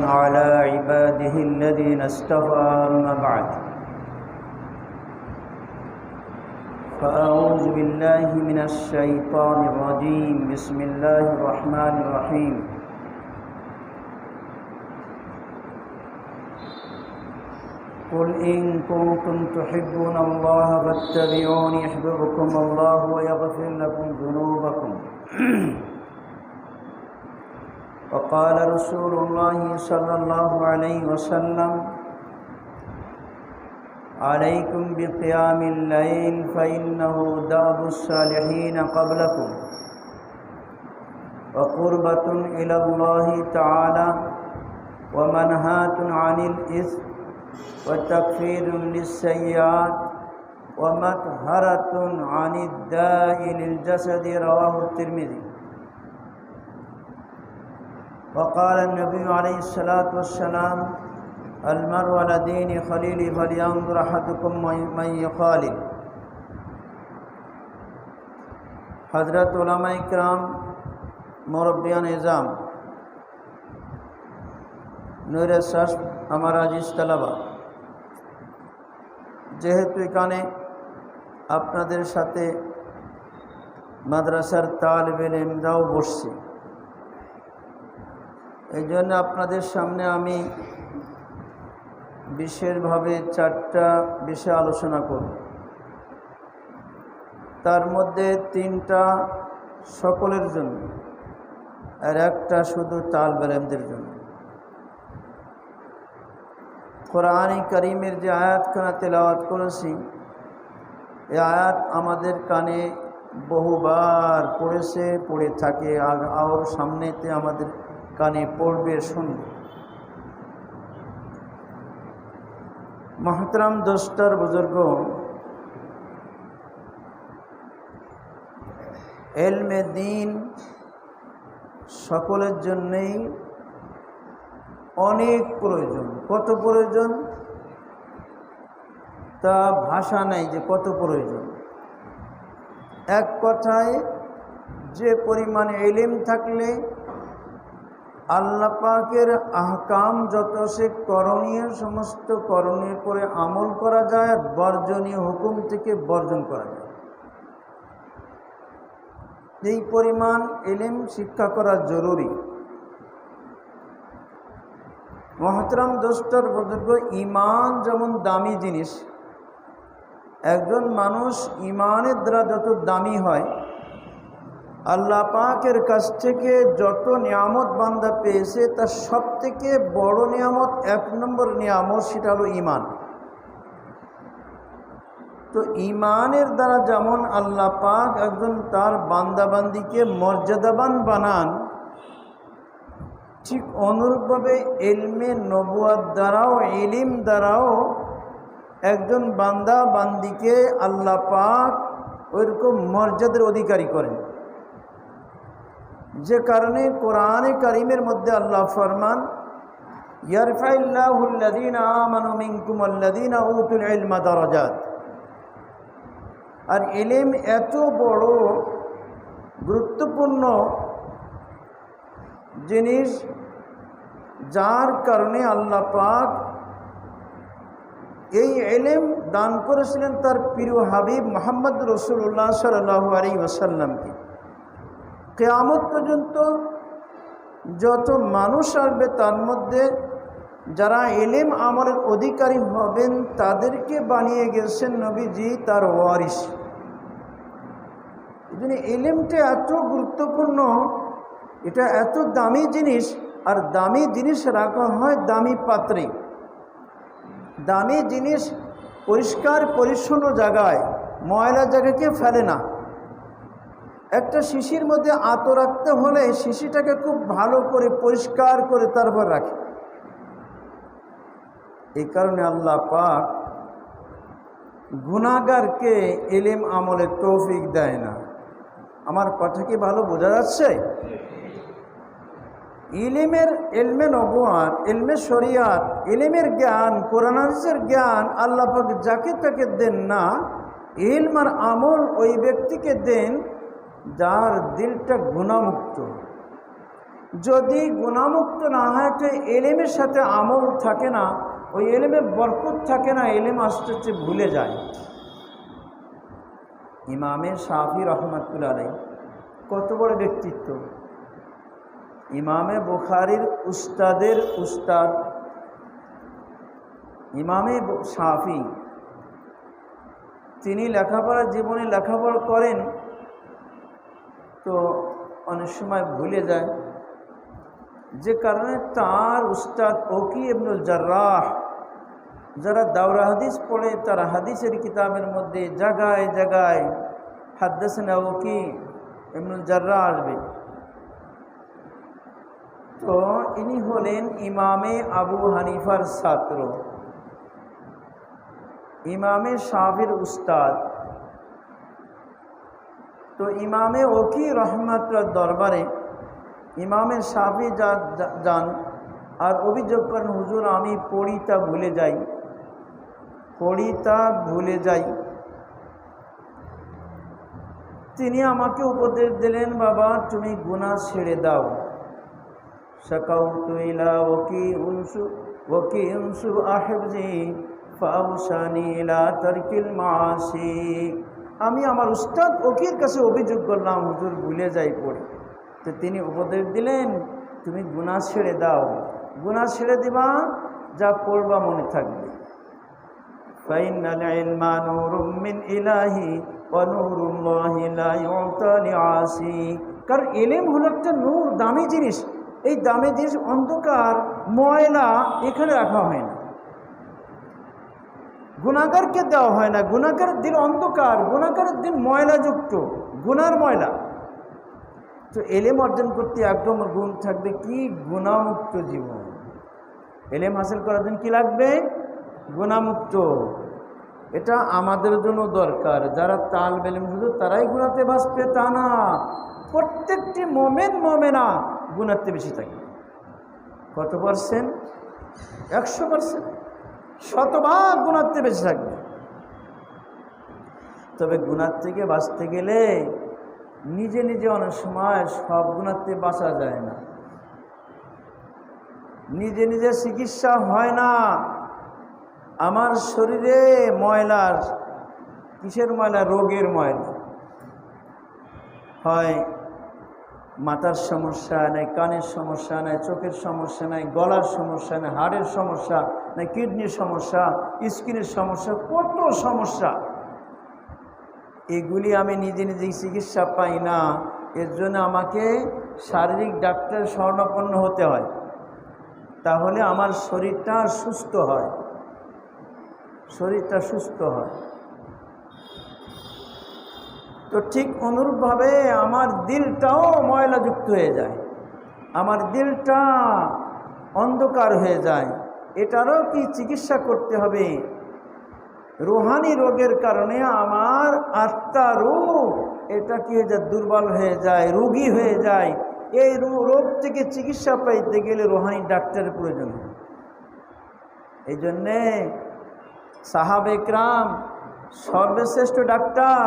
على عباده الذين اصطفى أما بعد فأعوذ بالله من الشيطان الرجيم بسم الله الرحمن الرحيم قل إن كنتم تحبون الله فاتبعوني يحببكم الله ويغفر لكم ذنوبكم وقال رسول الله صلى الله عليه وسلم عليكم بقيام الليل فإنه دأب الصالحين قبلكم وقربة إلى الله تعالى ومنهاة عن الإثم وتكفير للسيئات ومطهرة عن الداء للجسد رواه الترمذي وقال النبي عليه الصلاة والسلام المرء على دين خليله فلينظر أحدكم من يخالل हज़रत उलमा इकराम मुरब्बियान निज़ाम नूरे शर्फ আমার আজিজ তালাবা যেহেতু এখানে আপনাদের সাথে মাদ্রাসার তালিবে ইলমরাও বসছে এই জন্য আপনাদের সামনে আমি বিশেষভাবে 4টা বিষয় আলোচনা করব তার মধ্যে 3টা সকলের জন্য আর একটা শুধু তালিবে ইলমদের জন্য কোরআন কারীমের যে আয়াতখানা তেলাওয়াত করেছি এই আয়াত আমাদের কানে বহুবার পড়েছে পড়ে থাকে আর সামনেতে আমাদের কানে পড়বে শুনবে মোহতারাম দোস্তার বুজুর্গ ইলমে দ্বীন সকলের জন্যই অনেক প্রয়োজন কত প্রয়োজন তা ভাষা নাই যে কত প্রয়োজন এক কথায় যে পরিমাণে ইলম থাকলে আল্লাহ পাকের আহকাম যত সে করণীয় সমস্ত করণীয় করে আমল করা যায় আর বর্জনীয় হুকুম থেকে বর্জন করা যায় এই পরিমাণ ইলম শিক্ষা করা জরুরি মোহতরম দোস্তর বুজুর্গ ঈমান যেমন দামি জিনিস একজন মানুষ ঈমানের দ্বারা যত দামি হয় আল্লাহ পাকের কাছ থেকে যত নিয়ামত বান্দা পেয়েছে তার সবথেকে বড় নিয়ামত 1 নম্বর নিয়ামত সেটা হলো ঈমান তো ঈমানের দ্বারা যেমন আল্লাহ পাক একজন তার বান্দাবান্দিকে মর্যাদাবান বানান ঠিক অনুরূপভাবে ইলমে নবুয়াত দ্বারাও ইলম দ্বারাও একজন বান্দা বান্দিকে আল্লাহ পাক ওইরকম মর্যাদার অধিকারী করেন যে কারণে কোরআনে কারীমের মধ্যে আল্লাহ ফরমান ইয়ারফাইল্লাহুল্লাযীনা আমানু মিনকুম ওয়াল্লাযীনা উতুল ইলমা দারাজাত আর ইলম এত বড় গুরুত্বপূর্ণ জিনিস যার কারণে আল্লাহ পাক এই ইলম দান করেছিলেন তার প্রিয় হাবিব মুহাম্মদ রাসূলুল্লাহ সাল্লাল্লাহু আলাইহি ওয়াসাল্লামকে কিয়ামত পর্যন্ত যত মানুষ আসবে তার মধ্যে যারা ইলম আমলের অধিকারী হবেন তাদেরকে বানিয়ে গেছেন নবীজি তার ওয়ারিস এজন্য ইলমটা এত গুরুত্বপূর্ণ এটা এত দামি জিনিস আর দামি জিনিস রাখা হয় দামি পাত্রে দামি জিনিস পরিষ্কার পরিচ্ছন্ন জায়গায় ময়লা জায়গাকে ফেলে না একটা শিশির মধ্যে আতর রাখতে হলে শিশিটাকে খুব ভালো করে পরিষ্কার করে তারপর রাখে এই কারণে আল্লাহ পাক গুনাহগারকে ইলম আমলের তৌফিক দেয় না আমার কথা কি ভালো বোঝা যাচ্ছে ইলমে নবুয়াত ইলমে শরিয়াত ইলমের জ্ঞান কোরআন হাদিসের জ্ঞান আল্লাহ পাক যাকে তাকে দেন না ইলম আর আমল ওই ব্যক্তিকে দেন যার দিলটা গুনাহমুক্ত যদি গুণামুক্ত না হয় তো এলেমের সাথে আমল থাকে না, ওই এলেমে বরকত থাকে না, এলেম আস্তে আস্তে ভুলে যায়। ইমামে শাফি রহমাতুল্লাহ আলাইহি কত বড় ব্যক্তিত্ব। ইমামে বুখারীর উস্তাদের উস্তাদ ইমামে শাফি, তিনি লেখাপড়া জীবনে লেখাপড়া করেন তো অনেক সময় ভুলে যায়, যে কারণে তার উস্তাদ ওকি ইবনুল জাররাহ, যারা দাওরা হাদিস পড়ে তারা হাদিসের কিতাবের মধ্যে জায়গায় জায়গায় হাদ্দাসানা ওকি ইবনুল জাররাহ আসবে। তো ইনি হলেন ইমামে আবু হানিফার ছাত্র, ইমামে শাফির উস্তাদ। তো ইমামে ওকি রহমাতুল্লাহ দরবারে ইমামে শাফি যান আর অভিযোগ করেন, হুজুর আমি পড়িতা ভুলে যাই। তিনি আমাকে উপদেশ দিলেন, বাবা তুমি গুনাহ ছেড়ে দাও। শাকাউতু ইলা ওকি উনসু আহবজি ফাউসানি ইলা তারকিল মাসি। আমি আমার উস্তাদ ওকির কাছে অভিযোগ করলাম, হুজুর ভুলে যাই পড়ি। তো তিনি উপদেশ দিলেন, তুমি গুনাহ ছেড়ে দাও, গুনাহ ছেড়ে দিবা, যা পড়বা মনে থাকবে। ফাইনাল ইলমা নূরুম মিন ইলাহি ওয়া নূরুল্লাহি লা ইউতা লিআসি। কারণ ইলম হলো একটা নূর, দামি জিনিস। এই দামি জিনিস অন্ধকার ময়লা এখানে রাখা হয় না, গুনাহগারকে দেওয়া হয় না। গুনাহগারের দিল অন্ধকার, গুনাহগারের দিল ময়লাযুক্ত, গুনার ময়লা। তো এলেম অর্জন করতে একদম গুণ থাকবে কি, গুনাহমুক্ত জীবন। এলেম হাসিল করার জন্য কি লাগবে, গুনাহমুক্ত। এটা আমাদের জন্য দরকার। যারা তালেব ইলম শুধু তারাই গুনাহতে বাঁচবে তা না, প্রত্যেকটি মোমেন মোমেনা গুনাহতে বেশি থাকে। কত পার্সেন্ট? 100%, শতভাগ গুনাহতে বেশি থাকবে। তবে গুনাহ থেকে বাঁচতে গেলে নিজে নিজে অনেক সময় সব গুনাহতে বাঁচা যায় না, নিজে নিজে চিকিৎসা হয় না। আমার শরীরে ময়লার, কিসের ময়লা? রোগের ময়লা হয়। মাথার সমস্যা নাই, কানের সমস্যা নাই, চোখের সমস্যা নাই, গলার সমস্যা নাই, হাড়ের সমস্যা নাই, কিডনির সমস্যা, স্কিনের সমস্যা, কত সমস্যা। এগুলি আমি নিজে নিজেই চিকিৎসা পাই না। এর জন্য আমাকে শারীরিক ডাক্তারের শরণাপন্ন হতে হয়, তাহলে আমার শরীরটা সুস্থ হয়, শরীরটা সুস্থ হয়। তো ঠিক অনুরূপভাবে আমার দিলটাও ময়লাযুক্ত হয়ে যায়, আমার দিলটা অন্ধকার হয়ে যায়। এটারও কি চিকিৎসা করতে হবে? রুহানি রোগের কারণে আমার আত্মা রূপ এটা কি হয়ে যায়, দুর্বল হয়ে যায়, রোগী হয়ে যায়। এই রোগ থেকে চিকিৎসা পাইতে গেলে রুহানি ডাক্তারের প্রয়োজন। এই জন্যে সাহাবে কেরাম সর্বশ্রেষ্ঠ ডাক্তার,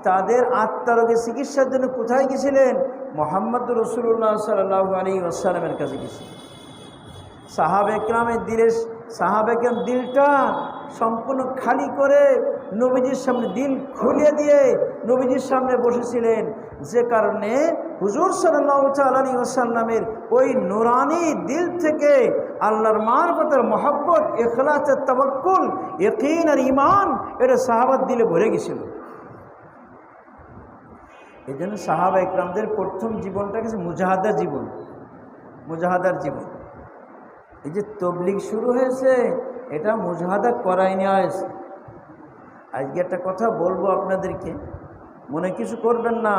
তাদের আত্মা রোগের চিকিৎসার জন্য কোথায় গেছিলেন? মুহাম্মদ রাসূলুল্লাহ সাল্লাল্লাহু আলাইহি ওয়াসাল্লামের কাছে গেছিলেন। সাহাবে কেরামের দিলটা সম্পূর্ণ খালি করে নবীজির সামনে দিল খুলে দিয়ে নবীজির সামনে বসেছিলেন, যে কারণে হুজুর সাল্লাল্লাহু আলাইহি ওয়াসাল্লামের ওই নুরানি দিল থেকে আল্লাহর মারফতের মহব্বত, ইখলাস, তাওয়াক্কুল, ইয়াকিন আর ঈমান এটা সাহাবার দিলে ভরে গেছিল। এই জন্য সাহাবা ইকরামদের প্রথম জীবনটা কিছু মুজাহাদার জীবন, মুজাহাদার জীবন। এই যে তবলিগ শুরু হয়েছে এটা মুজাহাদা করাই নেওয়া হয়েছে। আজকে একটা কথা বলবো আপনাদেরকে, মনে কিছু করবেন না,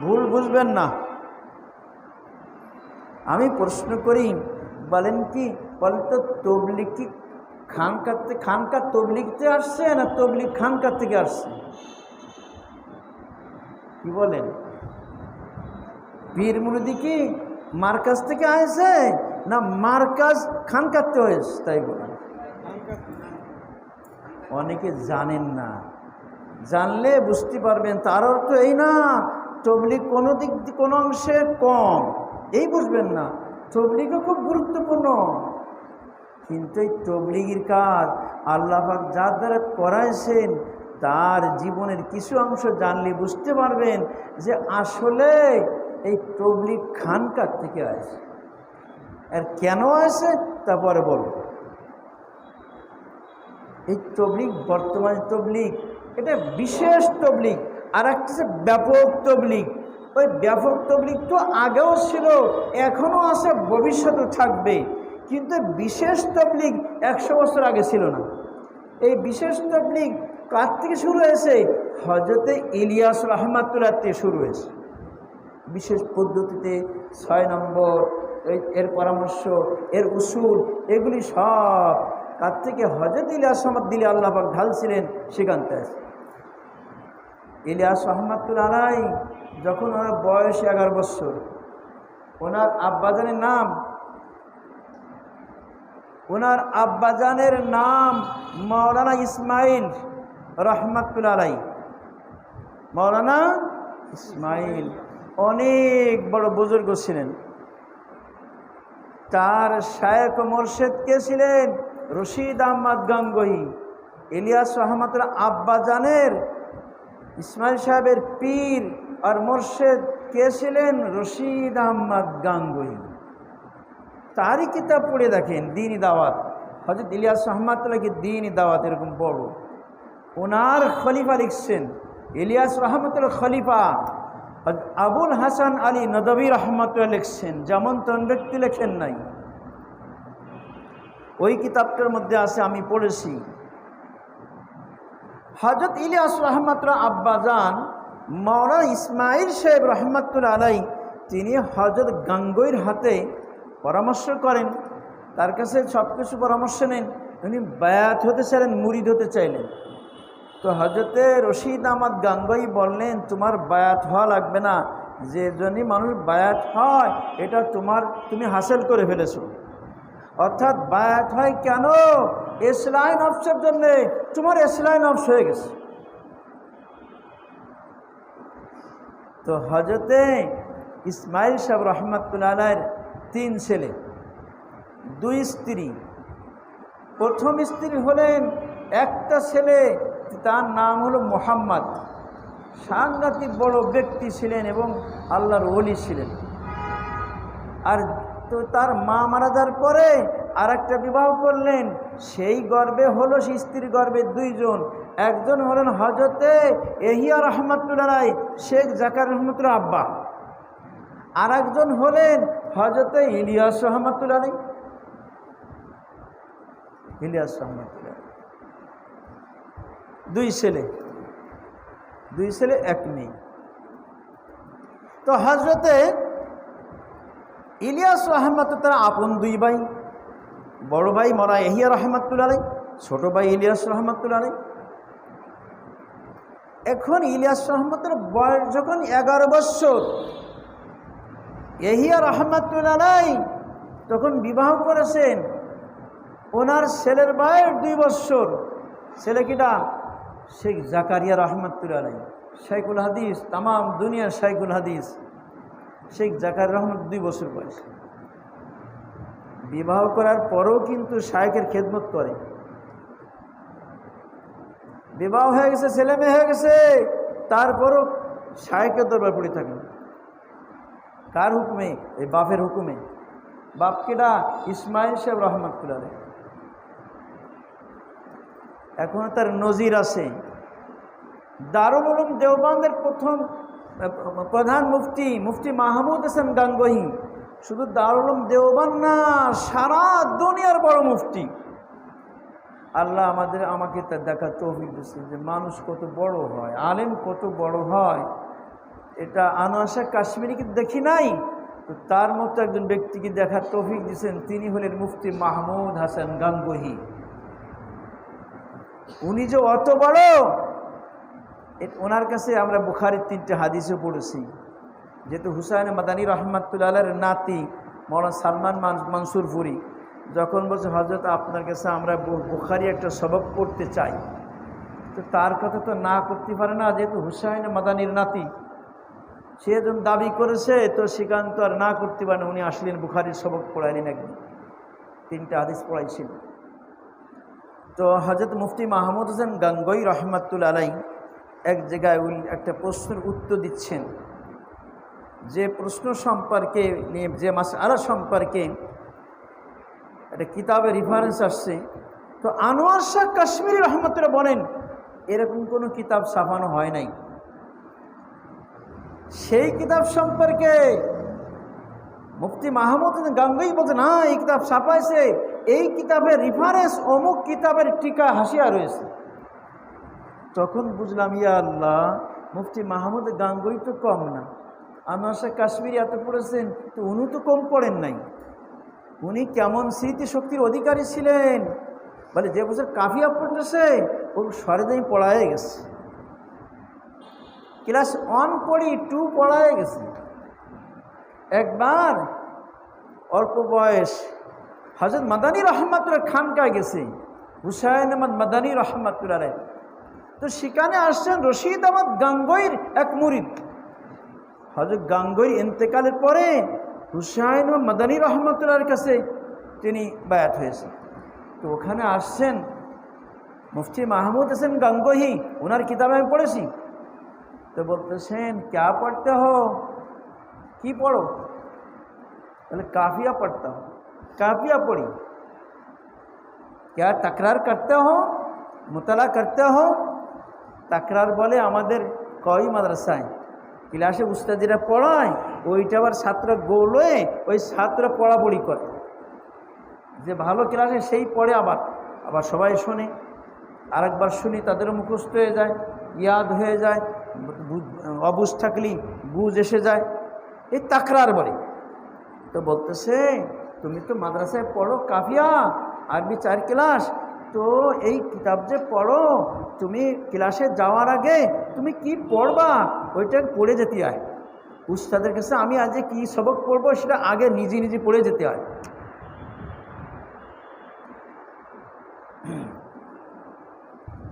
ভুল বুঝবেন না। আমি প্রশ্ন করি, বলেন কি, বলেন তো তবলিগ কি খানকার তবলিগতে আসছে না তবলিগ খানকার থেকে আসছে? কি বলেন? পীর মুরিদি কি মার্কাজ থেকে আসছে না মার্কাজ খানকাতে হয়েছে? তাই বলেন। অনেকে জানেন না, জানলে বুঝতে পারবেন। তার অর্থ এই না তবলিগ কোনো দিক কোনো অংশে কম, এই বুঝবেন না, তবলিগও খুব গুরুত্বপূর্ণ। কিন্তু এই তবলিগের কাজ আল্লাহ পাক যার দ্বারা করাইছেন তার জীবনের কিছু অংশ জানলে বুঝতে পারবেন যে আসলে এই তবলিগ খানকার থেকে আসে, আর কেন আসে তারপরে বলব। এই তবলিগ, বর্তমানে তবলিগ এটা বিশেষ তবলিগ, আর একটা হচ্ছে ব্যাপক তবলিগ। ওই ব্যাপক তবলিগ তো আগেও ছিল, এখনও আছে, ভবিষ্যতেও থাকবে। কিন্তু বিশেষ তবলিগ 100 বছর আগে ছিল না। এই বিশেষ তবলিগ কার থেকে শুরু হয়েছে? হযরতে ইলিয়াস রহমাতুল্লাহ থেকে শুরু হয়েছে। বিশেষ পদ্ধতিতে 6 নম্বর এর পরামর্শ, এর উসুল, এগুলি সব কার থেকে? হযরত ইলিয়াস দিলে আল্লাহ পাক ঢালছিলেন, সেখান থেকে আছে। ইলিয়াস রহমাতুল্লাহ আলাইহি যখন ওনার বয়স 11 বছর, ওনার আব্বাজানের নাম মাওলানা ইসমাইল রহমাতুল্লাহ আলাইহি। মাওলানা ইসমাইল অনেক বড় বুজুর্গ ছিলেন। তার শায়েখ মুর্শিদ কে ছিলেন? রশিদ আহমদ গাঙ্গুহি। ইলিয়াস রহমাতুল্লাহ আব্বাজানের, ইসমাইল সাহেবের পীর আর মুর্শিদ কে ছিলেন? রশিদ আহমদ গাঙ্গুহি। তারই কিতাব পড়ে দেখেন, দ্বীনি দাওয়াত। হযরত ইলিয়াস রহমাতুল্লাহকে দ্বীনি দাওয়াত এরকম বড়, ওনার খলিফা লিখছেন। ইলিয়াস রহমাতুল্লাহ খলিফা আবুল হাসান আলী নদভী রহমাতুল্লাহ লিখছেন, যেমন তেমন ব্যক্তি লেখেন নাই। ওই কিতাবটার মধ্যে আছে, আমি পড়েছি। হযরত ইলিয়াস রহমাতুল্লাহ আব্বাজান মাওলানা ইসমাইল সাহেব রহমাতুল্লাহ আলাইহি, তিনি হযরত গাঙ্গুহির হাতে পরামর্শ করেন, তার কাছে সব কিছু পরামর্শ নেন। উনি বায়াত হতে চাইলেন, মুরিদ হতে চাইলেন। তো হযরতে রশিদ আহমদ গাঙ্গুহি বললেন, তোমার বায়াত হওয়া লাগবে না, যে জন্যই মানুষ বায়াত হয় এটা তুমি হাসিল করে ফেলেছো। অর্থাৎ বায়াত হয় কেন? ইসলাহি নফসের জন্যে, তোমার ইসলাহি নফস হয়ে গেছে। তো হযরতে ইসমাইল সাহেব রহমাতুল্লাহ আলাইহির 3 ছেলে, 2 স্ত্রী। প্রথম স্ত্রী হলেন একটা ছেলে, তার নাম হলো মুহাম্মদ। সাংঘাতিক বড় ব্যক্তি ছিলেন এবং আল্লাহর ওলি ছিলেন। আর তো তার মা মারা যাওয়ার পরে আর একটা বিবাহ করলেন, সেই গর্বে হলো, সেই স্ত্রীর গর্বে 2 জন। একজন হলেন হযরতে ইহিয়া রহমাতুল্লাহ আলাইহি, শেখ জাকারিয়া রহমাতুল্লাহ আব্বা। আর একজন হলেন হযরতে ইলিয়াস রহমাতুল্লাহ আলাইহি। ইলিয়াস রহমাতুল্লাহ 2 ছেলে, 1 মেয়ে। তো হযরতে ইলিয়াস রহমাতুল্লাহ আপন 2 ভাই, বড় ভাই মরা ইহিয়া রহমাতুল্লাহ আলাইহি, ছোট ভাই ইলিয়াস রহমাতুল্লাহ আলাইহি। এখন ইলিয়াস রহমাতুল্লাহ বয়স যখন 11 বছর, ইহিয়া রহমাতুল্লাহ আলাইহি তখন বিবাহ করেছেন। ওনার ছেলের বয়স 2 বছর। ছেলে কিটা? শেখ জাকারিয়া রহমাতুল্লাহ আলাইহি, শাইখুল হাদিস, তাম দুনিয়ার শাইখুল হাদিস। শেখ জাকারিয়া রহমত 2 বছর বয়স। বিবাহ করার পরেও কিন্তু শাইখের খেদমত করে। বিবাহ হয়ে গেছে, ছেলে মেয়ে হয়ে গেছে, তারপরও শাইখের দরবার পড়ে থাকেন। কার হুকুমে? এই বাপের হুকুমে। বাপ কেডা? ইসমাইল সাহেব রহমাতুল্লাহ আলাইহি। এখন তার নজির আছে। দারুল উলুম দেওবন্দের প্রধান মুফতি মাহমুদ হাসান গাঙ্গুহি, শুধু দারুল উলুম দেওবন্দ না, সারা দুনিয়ার বড় মুফতি। আল্লাহ আমাকে তার দেখার তৌফিক দিয়েছে যে মানুষ কত বড় হয়, আলেম কত বড় হয়। এটা আনোয়ার শাহ কাশ্মীরিকে দেখি নাই, তো তার মতো একজন ব্যক্তিকে দেখার তৌফিক দিয়েছেন। তিনি হলেন মুফতি মাহমুদ হাসান গাঙ্গুহি। উনি যে অত বড়, ওনার কাছে আমরা বুখারীর 3টে হাদিসও পড়েছি। যেহেতু হুসাইন মাদানী রহমাতুল্লাহ আলাইহির নাতি মাওলানা সালমান মানসুরপুরি যখন বলছে, হযরত আপনার কাছে আমরা বুখারী একটা সবক পড়তে চাই, তো তার কথা তো না করতে পারে না, যেহেতু হুসাইন মাদানীর নাতি। সে যখন দাবি করেছে তো সেখান তো আর না করতে পারেন। উনি আসলেন, বুখারীর সবক পড়াইলেন, একদিন 3টা হাদিস পড়াইছিল। তো হযরত মুফতি মাহমুদ হোসেন গাঙ্গুই রহমাতুল্লাহ আলাইহি এক জায়গায় একটা প্রশ্নের উত্তর দিচ্ছেন, যে প্রশ্ন সম্পর্কে নিয়ে, যে মাসআলা সম্পর্কে একটা কিতাবে রেফারেন্স আসছে। তো আনোয়ার শাহ কাশ্মীরি রহমতুল্লাহ বলেন এরকম কোনো কিতাব ছাপানো হয় নাই। সেই কিতাব সম্পর্কে মুফতি মাহমুদ গাঙ্গুই বলছে, না এই কিতাব ছাপাইছে, এই কিতাবের রেফারেন্স অমুক কিতাবের টিকা হাসিয়া রয়েছে। তখন বুঝলাম, ইয়া আল্লাহ, মুফতি মাহমুদ গাঙ্গুই তো কম না, আনোয়ার শাহ কাশ্মীরি এত পড়েছেন, তো উনি তো কম পড়েন নাই। উনি কেমন স্মৃতিশক্তির অধিকারী ছিলেন, বলে যে বছর কাফিয়া পড়তেছে ও সরেদাই পড়ায় গেছে, ক্লাস 1 পড়ি 2 পড়ায় গেছে। একবার অল্প বয়স হযরত মাদানী রহমাতুল্লাহ খানকায় গেছে, হুসাইন আহমদ মাদানী রহমাতুল্লাহ। তো সেখানে আসছেন রশিদ আহমদ গাঙ্গুইর এক মুরিদ। হযরত গাঙ্গুই ইন্তেকালের পরে হুসাইন আহমদ মাদানী রহমাতুল্লাহর কাছে তিনি বায়াত হয়েছেন। তো ওখানে আসছেন মুফতি মাহমুদ হোসেন গাঙ্গুই, ওনার কিতাবে আমি পড়েছি। তো বলতেছেন, क्या पढ़ते हो, কি পড়ো? বলে কাফিয়া পড়তা হো। কাফিয়া পড়ি। क्या तकरार करते हो, मुताला करते हो? तकरार বলে আমাদের কই মাদ্রাসায় ক্লাসে উস্তাদিরা পড়ায়, ওইটা আবার ছাত্র গোলে ওই ছাত্র পড়াপড়ি করে, যে ভালো ক্লাসে সেই পড়ে, আবার সবাই শোনে, আরেকবার শুনি তাদেরও মুখস্থ হয়ে যায়, ইয়াদ হয়ে যায়, অবুঝ থাকলেই বুঝ এসে যায়, এই তাকরার বলে। তো বলতেছে, তুমি তো মাদ্রাসায় পড়ো কাফিয়া, আরবি 4 ক্লাস, তো এই কিতাব যে পড়ো, তুমি ক্লাসে যাওয়ার আগে তুমি কি পড়বা ওইটা পড়ে যেতে হয়। উস্তাদের কাছে আমি আজ কি সবক পড়বো সেটা আগে নিজে নিজে পড়ে যেতে হয়।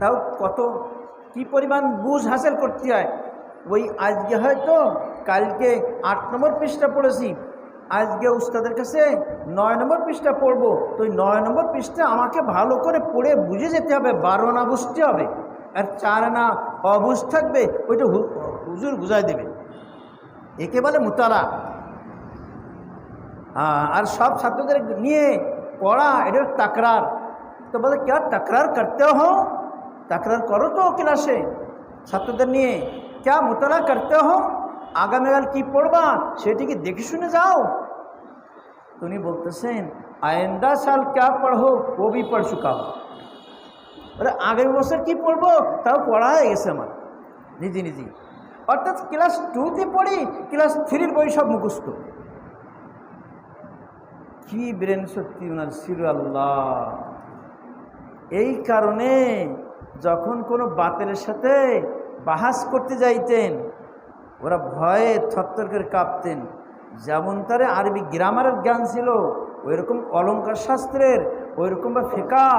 তাও কত কি পরিমাণ বুঝ হাসিল করতে হয়। ওই আজকে হয়তো কালকে 8 নম্বর পৃষ্ঠা পড়েছি, আজকে উস্তাদের কাছে 9 নম্বর পৃষ্ঠা পড়বো, তো ওই 9 নম্বর পৃষ্ঠা আমাকে ভালো করে পড়ে বুঝে যেতে হবে, 12 আনা বুঝতে হবে, আর 4 আনা অবুঝ থাকবে, ওইটা হুজুর বুঝাই দেবে, একে বলে মুতালা। আর সব ছাত্রদের নিয়ে পড়া এটা তাকরার। তো বলে क्या तकरार करते हो, तकरार করো তো ক্লাসে ছাত্রদের নিয়ে, क्या मुताला करते हो, আগামীকাল কি পড়বা সেটিকে দেখে শুনে যাও। উনি বলতেছেন, आइंदा साल क्या पढ़ो वो भी पढ़ चुका हो। বলে আগামী বছর কি পড়বো তাও পড়া হয়ে গেছে আমার নিজে নিজে। অর্থাৎ ক্লাস 2তে পড়ি, ক্লাস 3-র বই সব মুখস্থ। কি ব্রেন শক্তি ওনার ছিল আল্লাহ! এই কারণে যখন কোনো বাতিলের সাথে বাহাস করতে যাইতেন, ওরা ভয়ে থরথর করে কাঁপতেন। যেমন তার আরবি গ্রামারের জ্ঞান ছিল, ওইরকম অলঙ্কার শাস্ত্রের, ওইরকম বা ফিকা,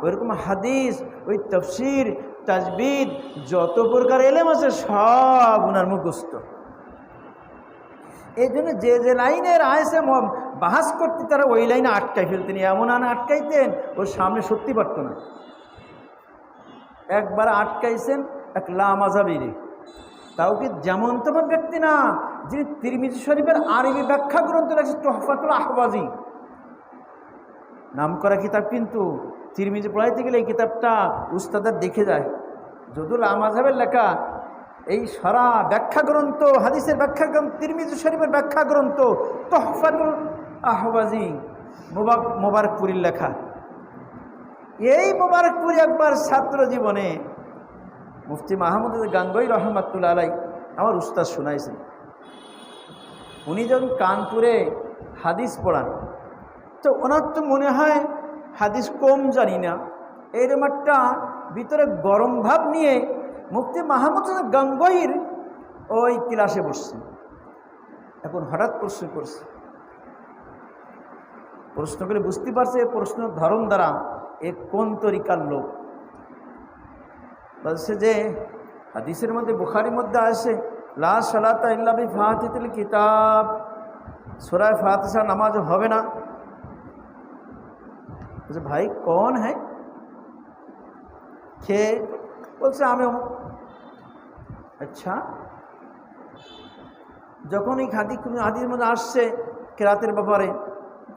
ওইরকম হাদিস, ওই তফসির, তাজবিদ, যত প্রকার এলেম আছে সব ওনার মুখস্থ। এই জন্য যে যে লাইনের আয়সে বাহাস করতে তারা ওই লাইনে আটকাই ফেলতেন, এমন আটকাইতেন ওর সামনে সত্যি পারত না। একবার আটকাইছেন এক লামাজাবিরে, তাও কি যেমন তেমন ব্যক্তি না, যিনি তিরমিজি শরীফের আরবি ব্যাখ্যা গ্রন্থ লেখছে তুহফাতুল আহওয়াজি, নাম করা কিতাব। কিন্তু তিরমিজি পড়াইতে গেলে এই কিতাবটা উস্তাদের দেখে যায়, যদিও লামাজাবের লেখা এই সারা ব্যাখ্যা গ্রন্থ, হাদিসের ব্যাখ্যা গ্রন্থ, তিরমিজি শরীফের ব্যাখ্যা গ্রন্থ তুহফাতুল আহওয়াজি মোবারকপুরীর লেখা। এই মোবারকপুরি একবার ছাত্র জীবনে মুফতি মাহমুদ গাঙ্গুই রহমাতুল্লাহ আলাইহি আমার উস্তাদ শোনাইছেন। উনি যখন কানপুরে হাদিস পড়ান, তো ওনার তো মনে হয় হাদিস কম জানি না, এরকম একটা ভিতরে গরম ভাব নিয়ে মুফতি মাহমুদ গাঙ্গুইর ওই ক্লাসে বসছেন। এখন হঠাৎ প্রশ্ন করছে, প্রশ্ন করে বুঝতে পারছে প্রশ্ন ধরন দ্বারা এ কোন তরিকার লোক। বলছে যে হাদিসের মধ্যে বুখারীর মধ্যে আসে লা সালাতা ইল্লা বিফাতিহাতিল কিতাব, সূরা ফাতিহা নামাজ হবে না। বলছে ভাই কौन है, কে? বলছে আমি। আচ্ছা, যখন এই হাদিস মধ্যে আসছে কেরাতের ব্যাপারে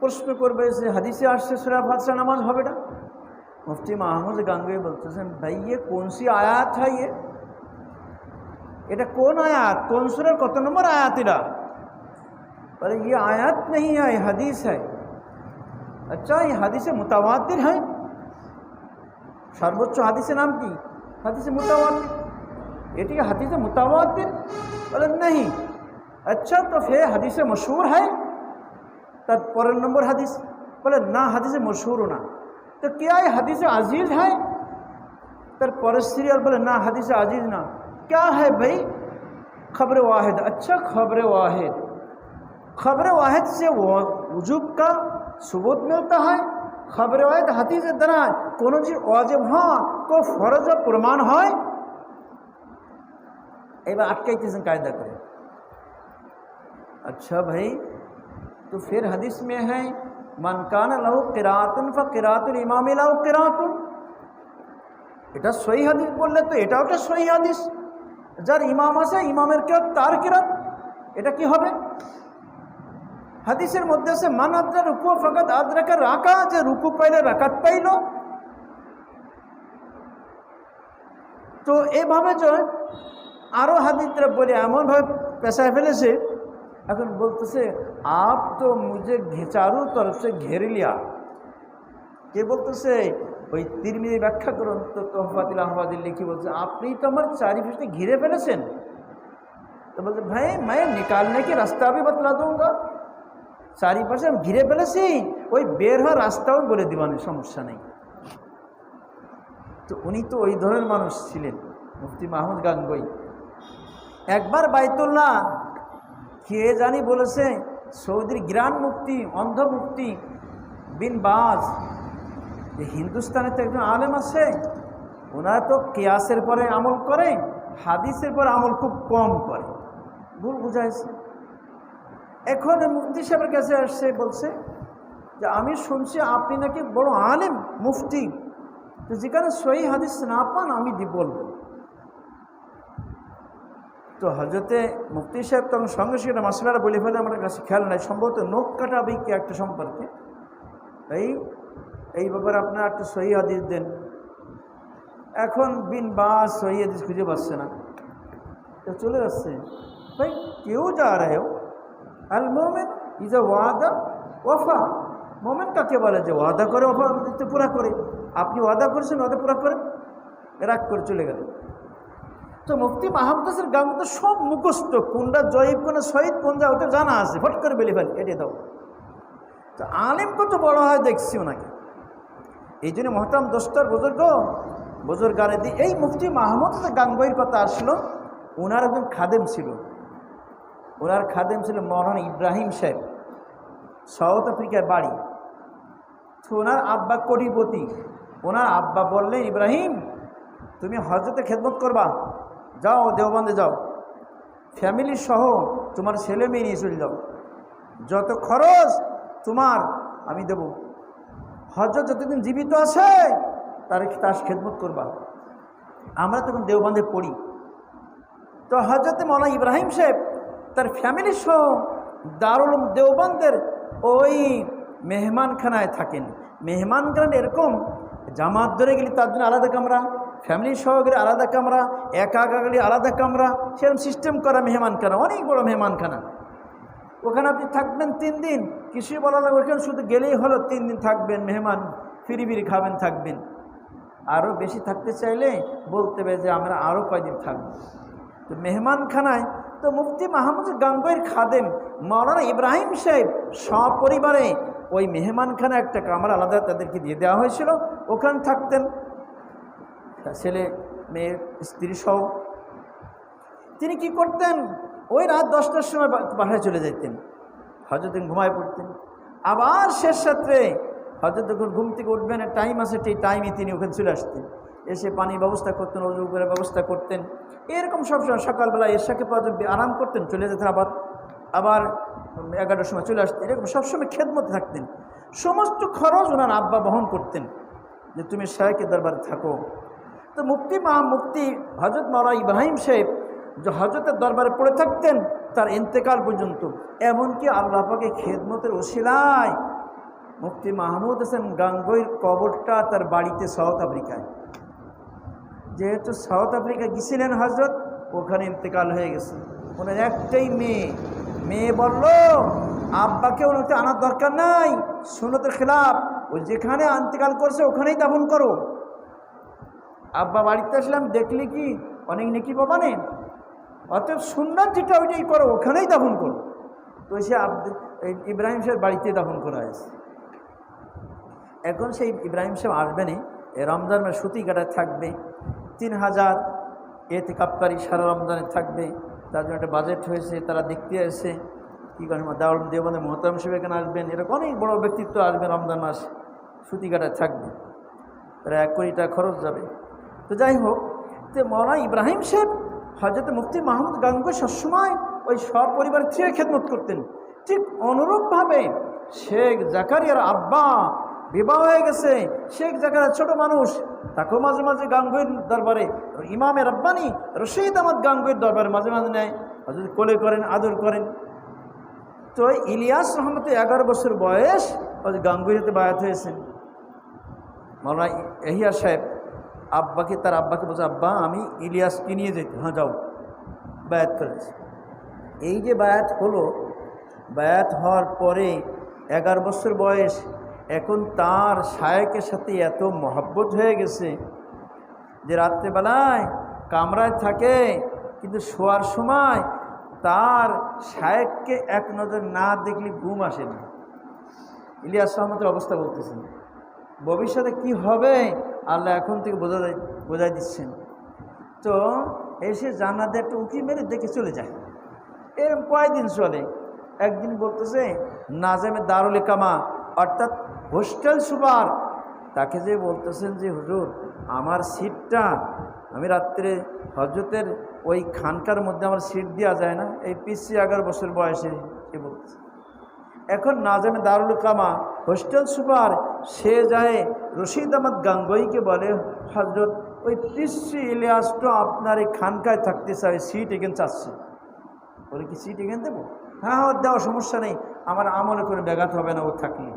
প্রশ্ন করবে, যে হাদিসে আসছে সূরা ফাতিহা নামাজ হবে না। মুফতি মাহমুদ গাঙ্গুহি বলতেছেন ভাই ये कौन सी आयत है, এটা কোন আয়াত, কোন সূরার কত নম্বর আয়াত এটা? अरे ये आयत नहीं है, ये हदीस है। अच्छा, ये हदीस मुतावातिर है। सर्वोच्च हादिसेर नाम की हदीस मुतावातिर, एटी हदीस मुतावातिर? बोले नहीं। अच्छा, तो फिर हदीस मशहूर है? तब पर नंबर हदीस? बोले ना, हदीस मशहूर ना। तो क्या ये हदीस अजीज है? तर पर सीरियल? बोले ना, हदीस अजीज ना। क्या है भाई? खबर वाहिद। अच्छा, खबर वाहिद, खबर वाहिद से वजूब का सबूत मिलता है। खबर वाहिद हदीस द्वारा कोनो चीज वाजिब हाँ को फरज प्रमाण है। एबार आटकाइतेছেন कायदा करे। अच्छा भाई, तो फिर हदीस में है मान काना लहू किरातुन फकिरातुल इमाम लहू किरातुन, এটা সহিহ হাদিস বললে তো এটাও একটা সহিহ হাদিস। যার ইমাম আছে ইমামের কিরাত তার কিরাত, এটা কি হবে? হাদিসের মধ্যে আছে মান আদরা রুকু ফাকাত আদরাকা রাকা, যে রুকু পাইলে রাকাত পাইল। তো এইভাবে যে আরও হাদিসরা বলে এমনভাবে পেশায় ফেলেছে, এখন বলতেছে আপ তো মুঝে চারু তরফ সে ঘেরে লিয়া। কে বলতেছে? ওই তিরমিজি ব্যাখ্যা করুন তো তোহফাতুল আহওয়াদিল লিখি বলছে আপনি তো আমার চারিপাশে ঘিরে ফেলেছেন। তো বলছে ভাই मैं निकालने की रास्ता भी बतला दूंगा। চারিপাশে আমি ঘিরে ফেলেছি, ওই বের হওয়ার রাস্তাও বলে দিবানি, সমস্যা নেই। তো উনি তো ওই ধরনের মানুষ ছিলেন মুফতি মাহমুদ গাঙ্গুহি। একবার বাইতুল্লাহ কে জানি বলেছে, সৌদির গ্রান্ড মুফতি অন্ধ মুফতি বিন বাজ, যে হিন্দুস্তানে তো একজন আলেম আছে, ওনারা তো কিয়াসের পরে আমল করে, হাদিসের পরে আমল খুব কম করে, ভুল বুঝাইছে। এখন মুফতি সাহেবের কাছে আসছে, বলছে যে আমি শুনছি আপনি নাকি বড় আলেম মুফতি, তো যেখানে সহিহ হাদিস না পান আমি বলব। তো হজরতে মুফতি সাহেব তখন সঙ্গে সঙ্গে মশলাটা বলে ফেলে, আমার কাছে খেয়াল নাই, সম্ভবত নখ কাটাবে কি একটা সম্পর্কে, এই ব্যাপারে আপনারা একটা সহিহ হাদিস দেন। এখন বিন বাজ সহিহ হাদিস খুঁজে পাচ্ছে না, তো চলে যাচ্ছে। ভাই কেউ যা রে হো, আল মোমেন ইজ এ ওয়াদা ওয়াফা। মোমেন কাকে বলে? যে ওয়াদা করে ওয়াফা পুরা করে। আপনি ওয়াদা করেছেন, ওয়াদা পুরা করেন, রাগ করে চলে গেলেন। তো মুফতি মাহমুদ গাঙ্গুহি তো সব মুখস্থ, কোনটা জয়ীব কোনটা শহীদ কোন যা ওটা জানা আছে, ফট করে বেলে ফেল এটে দাও। তো আলেম কত বড় হয় দেখছি ওনাকে। এই জন্য মহতারাম দোস্তর বুজুর্গানে দিয়ে এই মুফতি মাহমুদ গাঙ্গুহির কথা আসলো। ওনার একজন খাদেম ছিল, ওনার খাদেম ছিল মৌলানা ইব্রাহিম সাহেব, সাউথ আফ্রিকায় বাড়ি। তো ওনার আব্বা কোটিপতি। ওনার আব্বা বললেন, ইব্রাহিম তুমি হজরতে খেদমত করবা, যাও দেওবন্দে যাও, ফ্যামিলি সহ তোমার ছেলে মেয়ে নিয়ে চলে যাও, যত খরচ তোমার আমি দেব। হজরত যতদিন জীবিত আছে তার খেদমত করবা। আমরা তখন দেওবন্দে পড়ি। তো হজরতে মৌলানা ইব্রাহিম সাহেব তার ফ্যামিলি সহ দারুল দেওবন্দের ওই মেহমানখানায় থাকেন। মেহমানখানা এরকম জামাত ধরে গেলে তার জন্য আলাদা কামরা, ফ্যামিলি সহ গেলে আলাদা কামরা, একা গেলে আলাদা কামরা, সেরকম সিস্টেম করা মেহমানখানা, অনেক বড় মেহমানখানা। ওখানে আপনি থাকবেন 3 দিন, কিছুই বলা লাগবে, ওখানে শুধু গেলেই হলো 3 দিন থাকবেন, মেহমান ফিরি খাবেন, থাকবেন। আরও বেশি থাকতে চাইলে বলতে হবে যে আমরা আরও কয়দিন থাকব। তো মেহমানখানায় তো মুফতি মাহমুদ গাঙ্গুহির খাদেম মৌলানা ইব্রাহিম সাহেব সপরিবারে ওই মেহমানখানা একটা কামরা আলাদা তাদেরকে দিয়ে দেওয়া হয়েছিল, ওখানে থাকতেন ছেলে মেয়ের স্ত্রী সহ। তিনি কি করতেন, ওই রাত 10টার সময় বাসায় চলে যেতেন, হজরত ঘুমায় পড়তেন। আবার শেষ রাত্রে হজরত যখন ঘুম থেকে উঠবেন, টাইম আছে, সেই টাইমে তিনি ওখানে চলে আসতেন। এসে পানির ব্যবস্থা করতেন, অজু করে ব্যবস্থা করতেন। এরকম সবসময় সকালবেলা এশাকে পর আরাম করতেন, চলে যেতেন, আবার 11টার সময় চলে আসতেন। এরকম সবসময় খেদমতে থাকতেন। সমস্ত খরচ ওনার আব্বা বহন করতেন, যে তুমি শায়েখের দরবারে থাকো। তো মুফতি হজরত মাওলানা ইব্রাহিম সাহেব যে হজরতের দরবারে পড়ে থাকতেন তার ইন্তেকাল পর্যন্ত। এমনকি আল্লাহ পাকের খেদমতের ওসিলায় মুফতি মাহমুদ হোসেন গাঙ্গুহির কবরটা তার বাড়িতে সাউথ আফ্রিকায়, যেহেতু সাউথ আফ্রিকা গেছিলেন হজরত, ওখানে ইন্তেকাল হয়ে গেছে। ওনার একটাই মেয়ে বলল, আব্বাকে ওনাকে আনার দরকার নাই, সুন্নতের খেলাফ, ওই যেখানে ইন্তেকাল করছে ওখানেই দাফন করো। আব্বা বাড়িতে আসলাম, দেখলি কি অনেক নেকি পাবা নে, অতএব সুন্নাত যেটা ওইটাই করো, ওখানেই দাফন করো। তো সে ইব্রাহিম সাহেব বাড়িতে দাফন করা হয়েছে। এখন সেই ইব্রাহিম সাহেব আসবেনি, রমজান মাসে সুতি কাটায় থাকবে, 3000 এতেকাফকারী সারা রমজানে থাকবে। তার জন্য একটা বাজেট হয়েছে, তারা দেখতে এসে কী করেন, দারুল দেওবন্দের মোহতারাম সাহেব এখানে আসবেন, এরকম অনেক বড় ব্যক্তিত্ব আসবেন, রমজান মাস সুতি কাটায় থাকবে, তারা 1 কোটি টাকা খরচ যাবে। তো যাই হোক, তো মাওলানা ইব্রাহিম সাহেব হযরত মুফতি মাহমুদ গাঙ্গুহি সবসময় ওই সপরিবার থেকে খেদমত করতেন। ঠিক অনুরূপভাবে শেখ জাকারিয়ার আব্বা বিবাহ হয়ে গেছে, শেখ জাকারিয়া ছোট মানুষ, তাকেও মাঝে মাঝে গাঙ্গুহির দরবারে, ইমামে রব্বানি রশিদ আহমদ গাঙ্গুহির দরবারে মাঝে মাঝে নেয়, হযরত কোলে করেন, আদর করেন। তো ইলিয়াস রহমতে 11 বছর বয়স গাঙ্গুহিতে বায়াত হয়েছেন। মাওলানা এহিয়া সাহেব তার আব্বাকে বলছে, আব্বা আমি ইলিয়াসকে নিয়ে যেতে। হ্যাঁ যাও, বায়াত করেছে। এই যে বায়াত হলো, বায়াত হওয়ার পরে 11 বছর বয়স, এখন তার শায়েখের সাথে এত মহব্বত হয়ে গেছে যে রাত্রেবেলায় কামরায় থাকে, কিন্তু শোয়ার সময় তার শায়েখকে এক নজর না দেখলে ঘুম আসে না। ইলিয়াস রহমতের অবস্থা বলতেছেন, ভবিষ্যতে কি হবে আল্লাহ এখন থেকে বোঝাই দিচ্ছেন। তো এসে জান্নাতে একটা উঁকি মেরে দেখে চলে যায়। এরকম কয়েকদিন চলে। একদিন বলতেছে নাজেমে দারুল ইকামা অর্থাৎ হোস্টেল সুপার, তাকে যে বলতেছেন যে হুজুর আমার সিটটা, আমি রাত্রে হজরতের ওই খানকার মধ্যে আমার সিট দেওয়া যায় না, এই পিসি 11 বছর বয়সে সে বলতেছে। এখন নাজেমে দারুল ইকামা হোস্টেল সুপার সে যায় রশিদ আহমদ গাঙ্গুহিকে বলে, হজরত ওই পিসি ইলিয়াসটা আপনার এই খানকায় থাকতে চাই, সিট এখানে চাচ্ছে। বলে কি সিট এখানে দেবো? হ্যাঁ দেওয়া, সমস্যা নেই, আমার আমলে কোনো ব্যাঘাত হবে না ও থাকলে।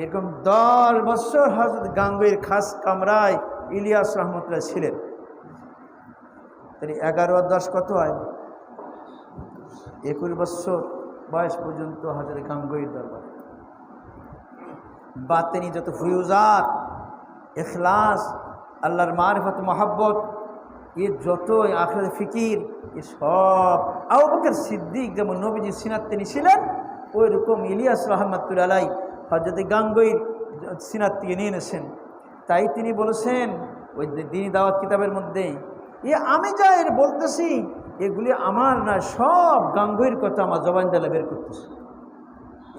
এরকম 10 বছর হজরত গাঙ্গুহির খাস কামরায় ইলিয়াস রহমতুল্লাহ ছিলেন। তাহলে 11 আর 10 কত হয়? 21 বছর বয়স পর্যন্ত হজরত গাঙ্গুহির দরবারে বাতেনি যত ফুয়ুজাত, ইখলাস, আল্লাহর মারিফত, মহব্বত, এ যত আখিরাতের ফিকির, এ সব আবু বকর সিদ্দিক যেমন নবীজি সিনাত তিনি ছিলেন, ওই রকম ইলিয়াস রহমাতুল্লাহ আলাইহি হযরত গাঙ্গুহির সিনাত থেকে নিয়ে এনেছেন। তাই তিনি বলেছেন ওই দ্বীনি দাওয়াত কিতাবের মধ্যে, আমি যা এর বলতেছি এগুলি আমার না, সব গাঙ্গুহির কথা আমার জবান দিয়ে বের করতেছি,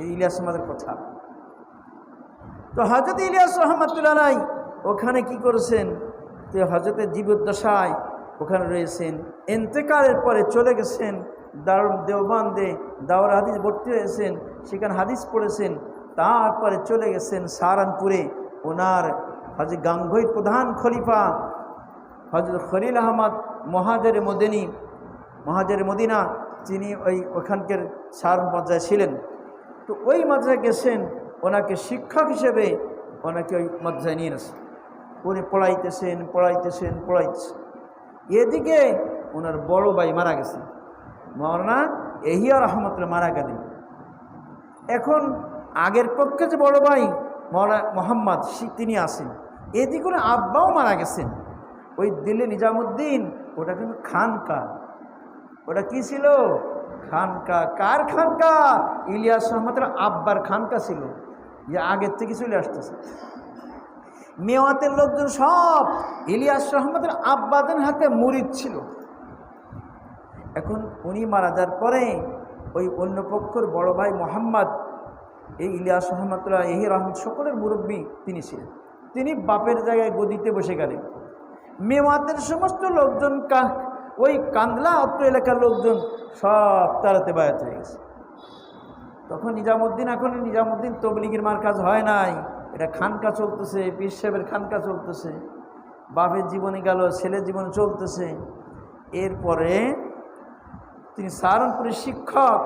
এই ইলিয়াস আমাদের কথা। তো হযরত ইলিয়াস রহমাতুল্লাহ আলাইহি ওখানে কি করেছেন, তো হযরতের জীবদ্দশায় ওখানে রয়েছেন, ইন্তেকালের পরে চলে গেছেন দারুল দেওবন্দে, দাওরা হাদিস ভর্তি হয়েছেন, সেখানে হাদিস পড়েছেন। তারপরে চলে গেছেন সাহারানপুরে, ওনার হযরত গাঙ্গুহির প্রধান খলিফা হযরত খলিল আহমদ মহাজের মদিনা, তিনি ওখানকার সাহারান পর্যায়ে ছিলেন। তো ওই মাদ্রাসায় গেছেন, ওনাকে শিক্ষক হিসেবে ওনাকে ওই মাদ্রাসায় নিয়ে আসেন। উনি পড়াইতেছেন। এদিকে ওনার বড় ভাই মারা গেছেন, মাওলানা এহিয়া রহমতুল্লাহ মারা গেলেন। এখন আগের পক্ষে যে বড় ভাই মাওলানা মোহাম্মদ তিনি আসেন, এদিকে ওনার আব্বাও মারা গেছেন। ওই দিল্লি নিজামুদ্দিন, ওটা কিন্তু খানকা, ওটা কি ছিল? খানকা। কার খানকা? ইলিয়াস রহমতুল্লাহ আব্বার খানকা ছিল, যে আগের থেকে চলে আসতেছে। মেওয়াতের লোকজন সব ইলিয়াস রহমতুল্লাহ আব্বাদের হাতে মুরিদ ছিল। এখন উনি মারা যাওয়ার পরে ওই অন্য পক্ষর বড় ভাই মোহাম্মদ, এই ইলিয়াস রহমতুল্লাহ এহি রহমত সকলের মুরব্বী তিনি ছিলেন, তিনি বাপের জায়গায় গদিতে বসে গেলেন। মেওয়াতের সমস্ত লোকজন ওই কান্দলা অত্র এলাকার লোকজন সব তারাতে বায়াত হয়ে গেছে। তখন নিজামুদ্দিন তবলিগের মার্কাজ হয় নাই, এটা খানকা চলতেছে, পীর সাহেবের খানকা চলতেছে, বাপের জীবনে গেল, ছেলের জীবনে চলতেছে। এরপরে তিনি সাহারানপুরের শিক্ষক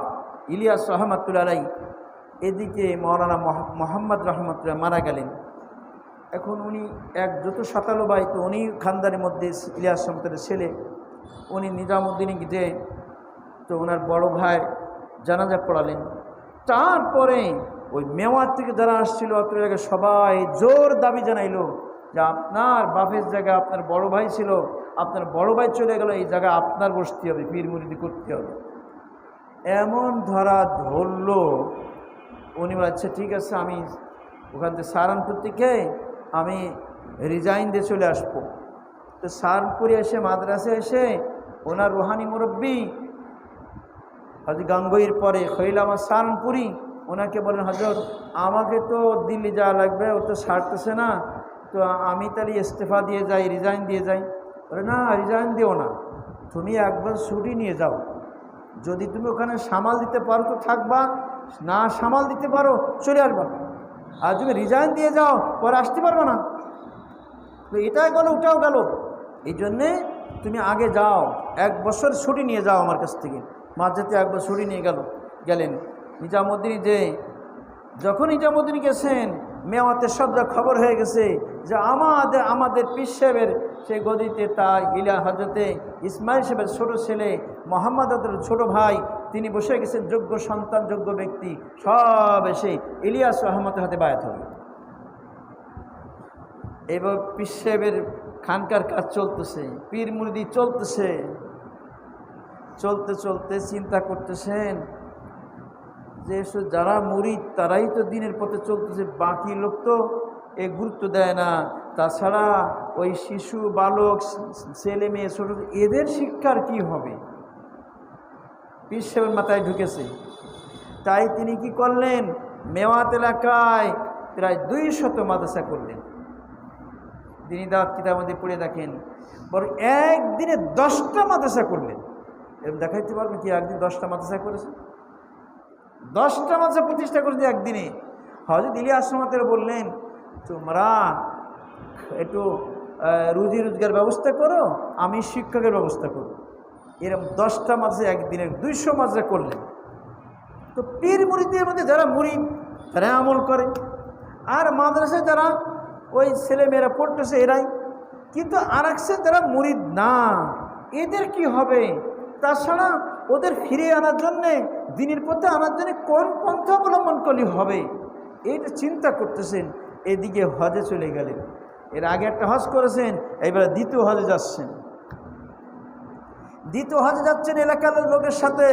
ইলিয়াস রহমাতুল্লাহ আলাই, এদিকে মৌলানা মোহাম্মদ রহমতুল্লাহ মারা গেলেন। এখন উনি যত শতালো ভাই, তো উনি খানদানের মধ্যে ইলিয়াস রহমতুল্লাহ ছেলে, উনি নিজামুদ্দিনে গিয়ে তো ওনার বড় ভাই জানাজা পড়ালেন। তারপরে ওই মেওয়াত থেকে যারা আসছিল অত্র জায়গায় সবাই জোর দাবি জানাইলো যে আপনার বাপের জায়গা আপনার বড় ভাই ছিল, আপনার বড় ভাই চলে গেল, এই জায়গা আপনার বসতে হবে, পীর মুরিদি করতে হবে। এমন ধরল উনি বলছে ঠিক আছে, আমি ওখান থেকে সাহারানপুর থেকে আমি রিজাইন দিয়ে চলে আসবো। তো সাহারানপুরে এসে মাদ্রাসায় এসে ওনার রুহানি মুরব্বী হজরত গাঙ্গুহির পরে খলিল আহমদ সাহারানপুরি ওনাকে বলেন, হজরত আমাকে তো দিল্লি যাওয়া লাগবে, ও তো ছাড়তেছে না, তো আমি তাহলে ইস্তেফা দিয়ে যাই, রিজাইন দিয়ে যাই। বলে না, রিজাইন দিও না, তুমি একবার ছুটি নিয়ে যাও, যদি তুমি ওখানে সামাল দিতে পারো তো থাকবা, না সামাল দিতে পারো চলে আসবা, আর তুমি রিজাইন দিয়ে যাও পরে আসতে পারবো না। তো এটাই গেল ওটাও গেল, এই জন্যে তুমি আগে যাও, 1 বছর ছুটি নিয়ে যাও আমার কাছ থেকে। মাঝেতে 1 বছর ছুটি নিয়ে গেলেন নিজামুদ্দিন। যখন নিজামুদ্দিন গেছেন, মেওয়াতের সব খবর হয়ে গেছে যে আমাদের পীর সাহেবের সেই গদিতে তার হজরতে ইসমাইল সাহেবের ছোট ছেলে মোহাম্মদ ছোট ভাই, তিনি বসে গেছেন, যোগ্য সন্তান, যোগ্য ব্যক্তি, সব এসে ইলিয়াস রহমতের হাতে বায়াত হবে। এবার পীর সাহেবের খানকার কাজ চলতেছে, পীর মুরিদি চলতেছে, চলতে চলতে চিন্তা করতেছেন যে যারা মুরিদ তারাই তো দিনের পথে চলতেছে, বাকি লোক তো এ গুরুত্ব দেয় না। তাছাড়া ওই শিশু, বালক, ছেলে মেয়ে, ছোট, এদের শিক্ষার কি হবে? পীর সাহেবের মাথায় ঢুকেছে। তাই তিনি কি করলেন, মেওয়াত এলাকায় প্রায় 200 মাদ্রাসা করলেন। তিনি দাওয়াত কিতাবের মধ্যে পড়ে দেখেন, বরং একদিনে 10টা মাদ্রাসা করলেন। এরকম দেখাইতে পারবেন কি একদিন 10টা মাদ্রাসা করেছে? 10টা মাদ্রাসা প্রতিষ্ঠা করেছে একদিনে। হযরত ইলিয়াস রহমতুল্লাহ বললেন, তোমরা একটু রুজি রোজগার ব্যবস্থা করো, আমি শিক্ষকের ব্যবস্থা করব। এরকম 10টা মাদ্রাসা একদিনে 200 মাদ্রাসা করলেন। তো পীর মুরিদের মধ্যে যারা মুরিদ তারা আমল করে, আর মাদ্রাসায় যারা ওই ছেলেমেয়েরা পড়তেছে এরাই। কিন্তু আর একসে যারা মুরিদ না, এদের কি হবে? তাছাড়া ওদের ফিরিয়ে আনার জন্যে, দিনের পথে আনার জন্য কোন পন্থা অবলম্বন করলে হবে, এইটা চিন্তা করতেছেন। এদিকে হজে চলে গেলেন। এর আগে একটা হজ করেছেন, এবারে দ্বিতীয় হজে যাচ্ছেন। দ্বিতীয় হজে যাচ্ছেন এলাকার লোকের সাথে।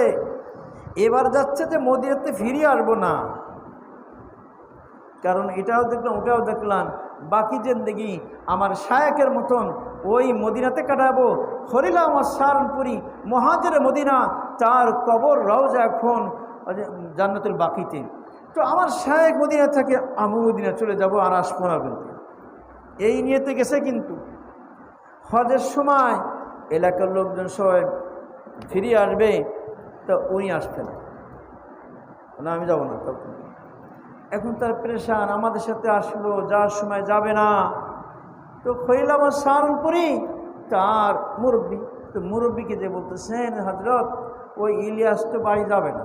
এবার যাচ্ছে যে মদিনাতে ফিরিয়ে আসবো না, কারণ এটাও দেখলাম ওটাও দেখলাম, বাকি জিন্দেগি আমার শায়েকের মতন ওই মদিনাতে কাটাবো। খলিল আহমদ সাহারানপুরি মুহাজিরে মদিনা, তার কবর রওজা এখন জান্নাতুল বাকিতে। তো আমার শায়েক মদিনা থেকে আমি মদিনা চলে যাব, আর আসবো না। কিন্তু এই নিয়েতে গেছে। কিন্তু হজের সময় এলাকার লোকজন সবাই ফিরিয়ে আসবে, তো উনি আসবে না, আমি যাব না। তখন এখন তার প্রেশান, আমাদের সাথে আসলো, যার সময় যাবে না। তো খলিল আহমদ সাহারানপুরি তার মুরব্বী, তো মুরব্বীকে যে বলতেছেন, হজরত ওই ইলিয়াস তো বাড়ি যাবে না,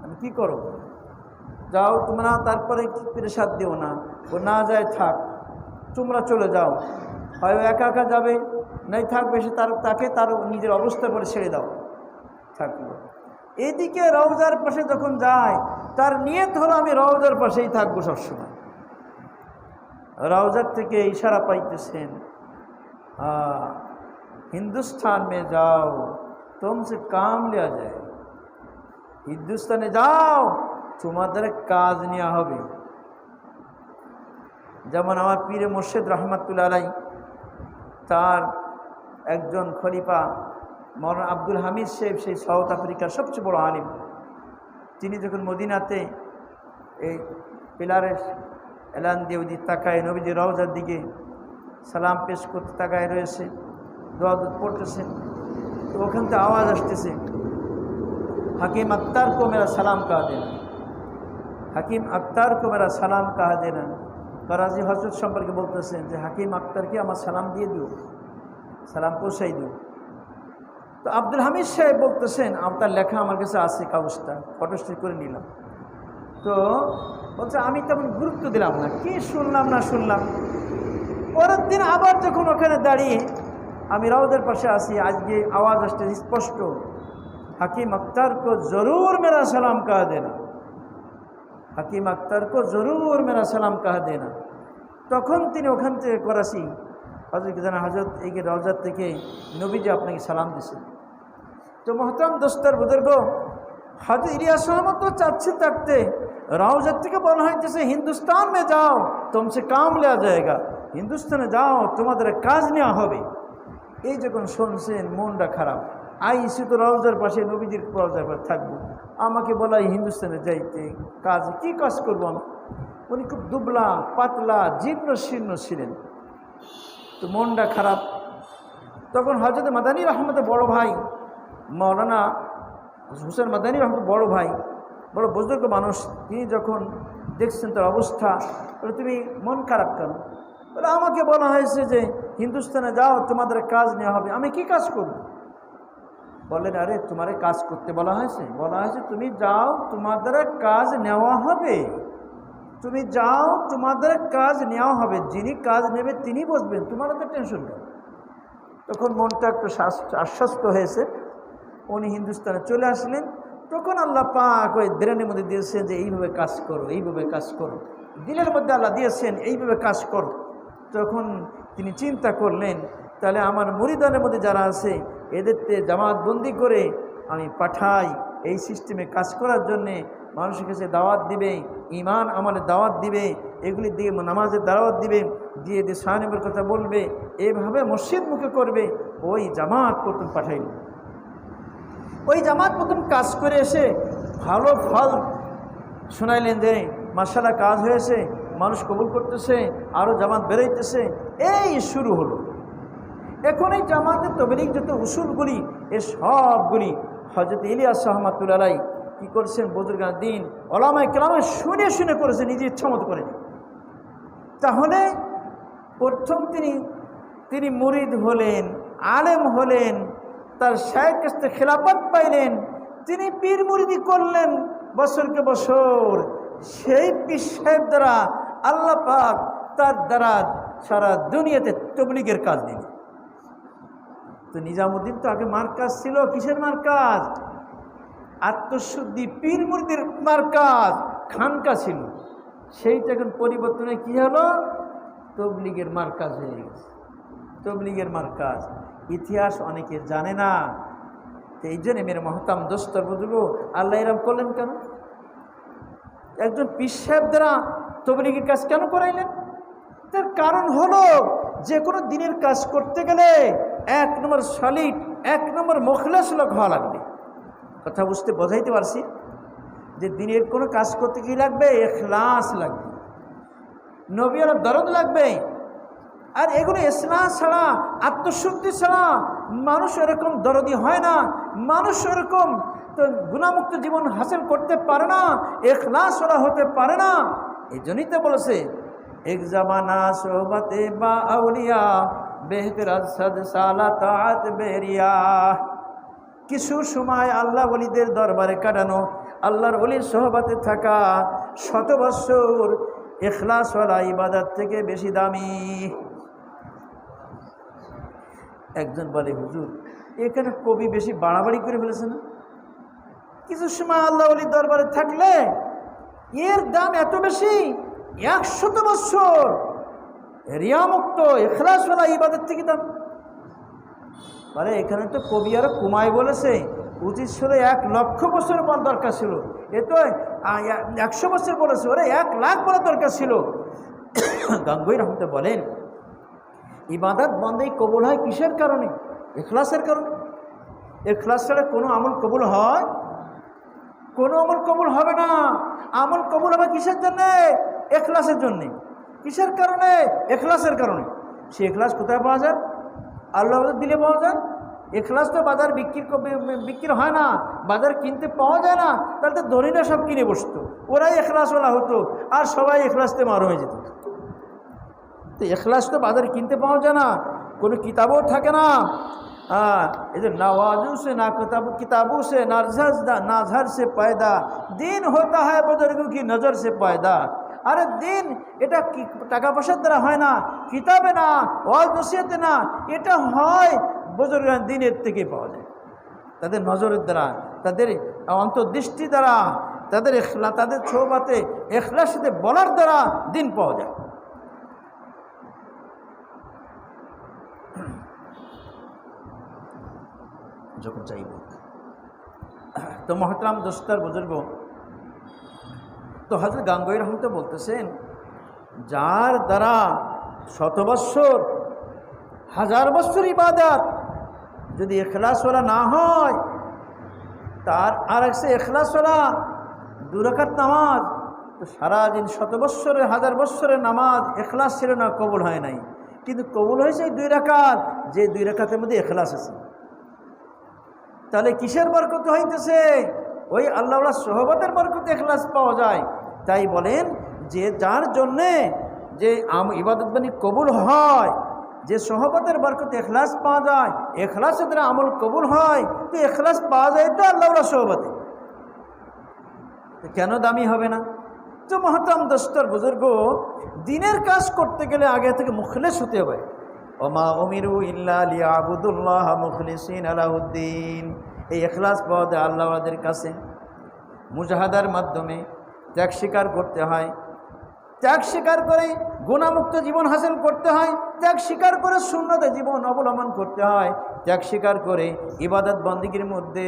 আমি কি করব? যাও তোমরা, তারপরে প্রেশার দিও না, ও না যায় থাক, তোমরা চলে যাও। হয় একা একা যাবে, নাই থাকবে, সে তাকে তার নিজের অবস্থা করে ছেড়ে দাও, থাকলো। এদিকে রওজার পাশে যখন যায়, তার নিয়ত হলো আমি রওজার পাশেই থাকবো সবসময়। রওজার থেকে ইশারা পাইতেছেন, হিন্দুস্তান মে যাও, তুমসে কাম লিয়া যায়, হিন্দুস্তানে যাও, তোমাদের কাজ নেওয়া হবে। যেমন আমার পীরে মুর্শিদ রহমাতুল্লাহ আলাই, তার একজন খলিফা মৌলানা আব্দুল হামিদ সাহেব, সেই সাউথ আফ্রিকার সবচেয়ে বড় আলিম, তিনি যখন মদিনাতে এই পিলারের এলান দিয়ে ওদিকে তাকায় নবীজি রওজার দিকে, সালাম পেশ করতে তাকায় রয়েছে, দোয়া পড়তেছে। তো ওখান থেকে আওয়াজ আসতেছে, হাকিম আক্তার কো মেরা সালাম কাহা দেনা, হাকিম আক্তার কো মেরা সালাম কাহা দেনা। করাজি হজরত সম্পর্কে বলতেছেন যে হাকিম আক্তারকে আমার সালাম দিয়ে দিও, সালাম পৌঁছাই দিও। তো আব্দুল হামিদ সাহেব বলতেছেন, আপনার লেখা আমার কাছে আছে, কাগজটা ফটোস্টেট করে নিলাম। তো বলছে আমি তেমন গুরুত্ব দিলাম না, কি শুনলাম না শুনলাম। পরের দিন আবার যখন ওখানে দাঁড়িয়ে আমি রাউদের পাশে আসি, আজকে আওয়াজ আসছে স্পষ্ট, হাকিম আক্তার কো জরুর মেরা সালাম কাহা দেনা, হাকিম আক্তার কো জরুর মেরা সালাম কাহা দেনা। তখন তিনি ওখান থেকে করাছি হজরত জানা হজরত এই রওজার থেকে নবীজি আপনাকে সালাম দিয়েছেন। তো মোহতারাম দোস্তার বুজুর্গ, হজরত ইলিয়াস আহমদ তো চাচ্ছে থাকতে, রওজার থেকে বলা হইতেছে হিন্দুস্তান মে যাও তুমসে কাম লিয়া যায়গা, হিন্দুস্তানে যাও তোমাদের কাজ নেওয়া হবে। এই যখন শুনছেন মনটা খারাপ, আইসি তো রওজার পাশে, নবীজির রওজার পাশে থাকবো, আমাকে বলা হিন্দুস্তানে যাইতে, কাজ কি কাজ করবো আমি? উনি খুব দুবলা পাতলা জীর্ণ শীর্ণ ছিলেন, তো মনটা খারাপ। তখন হজরত মাদানী রহমতের বড় ভাই মৌলানা হুসেন মাদানী রহমত বড় ভাই, বড় বুজুর্গ মানুষ, তিনি যখন দেখছেন তার অবস্থা, বলে তুমি মন খারাপ কেন? বলে আমাকে বলা হয়েছে যে হিন্দুস্তানে যাও তোমাদের কাজ নেওয়া হবে, আমি কি কাজ করব? বললেন আরে তোমার কাজ করতে বলা হয়েছে? বলা হয়েছে তুমি যাও তোমাদের কাজ নেওয়া হবে, তুমি যাও তোমাদের কাজ নেওয়া হবে, যিনি কাজ নেবে তিনি বসবেন, তোমার তো টেনশন নেই। তখন মনটা একটু আশ্বস্ত হয়েছে, উনি হিন্দুস্তানে চলে আসলেন। তখন আল্লাহ পাক ওই ব্রেনের মধ্যে দিয়েছেন যে এইভাবে কাজ করো, এইভাবে কাজ করো, দিলের মধ্যে আল্লাহ দিয়েছেন এইভাবে কাজ করো। তখন তিনি চিন্তা করলেন তাহলে আমার মুরিদানের মধ্যে যারা আছে এদেরকে জামাতবন্দি করে আমি পাঠাই, এই সিস্টেমে কাজ করার জন্যে মানুষের কাছে দাওয়াত দিবে, ইমান আমলের দাওয়াত দিবে, এগুলি দিয়ে নামাজের দাওয়াত দিবে, দিয়ে সাহানিবের কথা বলবে, এভাবে মসজিদ মুখে করবে। ওই জামাত প্রথম পাঠাইল, ওই জামাত প্রথম কাজ করে এসে ভালো ফল শোনাইলেন যে মাশাআল্লাহ কাজ হয়েছে, মানুষ কবুল করতেছে, আরও জামাত বেরোইতেছে। এই শুরু হলো। এখন এই জামাতের তবলিগ যত উসুলগুলি, এ সবগুলি হযরত ইলিয়াস রহমাতুল্লাহ আলাইহি কী করছেন, বুজুর্গান দিন ওলামায়ে কেরাম শুনে শুনে করেছেন, নিজে ইচ্ছা মতো করেনি। তাহলে প্রথম তিনি মুরিদ হলেন, আলেম হলেন, তার শায়েখ কাছ থেকে খেলাফত পাইলেন, তিনি পীর মুরিদি করলেন বছরকে বছর। সেই পীর সাহেব দ্বারা আল্লাহ পাক তার দ্বারা সারা দুনিয়াতে তবলিগের কাজ দিলেন। তো নিজামুদ্দিন তো আগে মার্কাজ ছিল, কিসের মার্কাজ? আত্মশুদ্ধি পীর মুরিদের মার্কাজ, খানকা ছিল। সেইটা এখন পরিবর্তনে কি হলো? তবলিগের মার্কাজ হয়ে গেছে, তবলিগের মার্কাজ। ইতিহাস অনেকে জানে না, তো এই জন্য মেরে মহতাম দোস্তর বুঝবো আল্লাহ এরম করলেন কেন? একজন পীর সাহেব দ্বারা তবলিগের কাজ কেন করাইলেন? তার কারণ হলো যে কোনো দিনের কাজ করতে গেলে 1 নম্বর সলিড, 1 নম্বর মুখলেস লোক হওয়া লাগবে। কথা বুঝতে বোঝাইতে পারছি যে দিনের কোনো কাজ করতে কি লাগবে? ইখলাস লাগবে, নবীর দরদ লাগবে। আর এগুলো ইখলাস ছাড়া, আত্মশুদ্ধি ছাড়া মানুষ এরকম দরদি হয় না, মানুষ এরকম তো গুনাহমুক্ত জীবন হাসিল করতে পারে না, ইখলাস ওরা হতে পারে না। এই জন্যই তো বলেছে এক জামানা সোহবতে বা আউলিয়া বেহতর আসাদ সালা তাআত বেরিয়া। কিছু সময় আল্লাহ ওলিদের দরবারে কাটানো, আল্লাহর ওলির সোহবতে থাকা 100 বছর ইখলাসওয়ালা ইবাদত থেকে বেশি দামি। একজন বলে হুজুর এখানে কবি বেশি বাড়াবাড়ি করে ফেলেছে না? কিছু সময় আল্লাহ ওলির দরবারে থাকলে এর দাম এত বেশি, 100 বছর রিয়ামুক্ত ইখলাসওয়ালা ইবাদত থেকে দাম। বলে এখানে তো কবি আরো কুমায় বলেছে, উচিত ছিল 1 লক্ষ বছর বল দরকার ছিল, এ তো 100 বছর বলেছে, ওরা 1 লাখ বলা দরকার ছিল। গাঙ্গুই রহমতে বলেন ইবাদত বন্দেগী কবুল হয় কিসের কারণে? ইখলাসের কারণে। ইখলাস ছাড়া কোনো আমল কবুল হয়? কোনো আমল কবুল হবে না। আমল কবুল হবে কিসের জন্যে? ইখলাসের জন্যে। কিসের কারণে? ইখলাসের কারণে। সে এখলাস কোথায় পাওয়া যায়? আল্লাহ দিলে পাওয়া যায়। এখলাস তো বাজার বিক্রি হয় না, বাজার কিনতে পাওয়া যায় না। তাহলে তো ধনীরা সব কিনে বসতো, ওরাই এখলাসওয়ালা হতো, আর সবাই এখলাসতে মার হয়ে যেত। তো এখলাস তো বাজার কিনতে পাওয়া যায় না, কোনো কিতাবও থাকে না। এই যে नवाजू से ना किताबों से ना झर से पैदा दिन होता है बुजुर्गों की नज़र से पैदा। আরে দিন এটা টাকা পয়সার দ্বারা হয় না, কিতাবে না, ওয়াজ নসিহতে না, এটা হয় বুজুর্গান দিনের থেকে পাওয়া যায়, তাদের নজরের দ্বারা, তাদের অন্তর্দৃষ্টি দ্বারা, তাদের তাদের ছোবাতে এখলাসে বলার দ্বারা দিন পাওয়া যায়। যখন চাইব তো মহতরাম দোস্তার বুজুর্গ, তো হযরত গাঙ্গুহি রহমত বলতেছেন, যার দ্বারা 100 বৎসর 1000 বৎসর ইবাদত যদি এখলাসওয়ালা না হয়, তার আর একসে এখলাসওয়ালা 2 রাকাত নামাজ, তো সারা দিন 100 বৎসরের 1000 বৎসরের নামাজ এখলাস ছিল না, কবুল হয় নাই। কিন্তু কবুল হয়েছে 2 রাকাত, যে 2 রাকাতের মধ্যে এখলাস আছে। তাহলে কিসের বরকত হইতেছে? ওই আল্লাহর সোহবতের বরকতে এখলাস পাওয়া যায়। তাই বলেন যে যার জন্যে যে ইবাদত বাণী কবুল হয়, যে সোহবতের বরকতে এখলাস পাওয়া যায়, এখলাসের দ্বারা আমল কবুল হয়, তো এখলাস পাওয়া যায় তো আল্লাহর সোহবতে, কেন দামি হবে না? তো মহতরম দোস্তর বুজুর্গ, দিনের কাজ করতে গেলে আগে থেকে মুখলেস হতে হবে। ওমা উমিরু ইল্লা লিয়াবুদুল্লাহ মুখলিসিন লাহুদ্দিন। এই এখলাস পাওয়া যায় আল্লাহর কাছে মুজাহাদার মাধ্যমে। ত্যাগ স্বীকার করতে হয়, ত্যাগ স্বীকার করে গুণামুক্ত জীবন হাসিল করতে হয়, ত্যাগ স্বীকার করে সুন্নতে জীবন অবলম্বন করতে হয়, ত্যাগ স্বীকার করে ইবাদত বন্দেগীর মধ্যে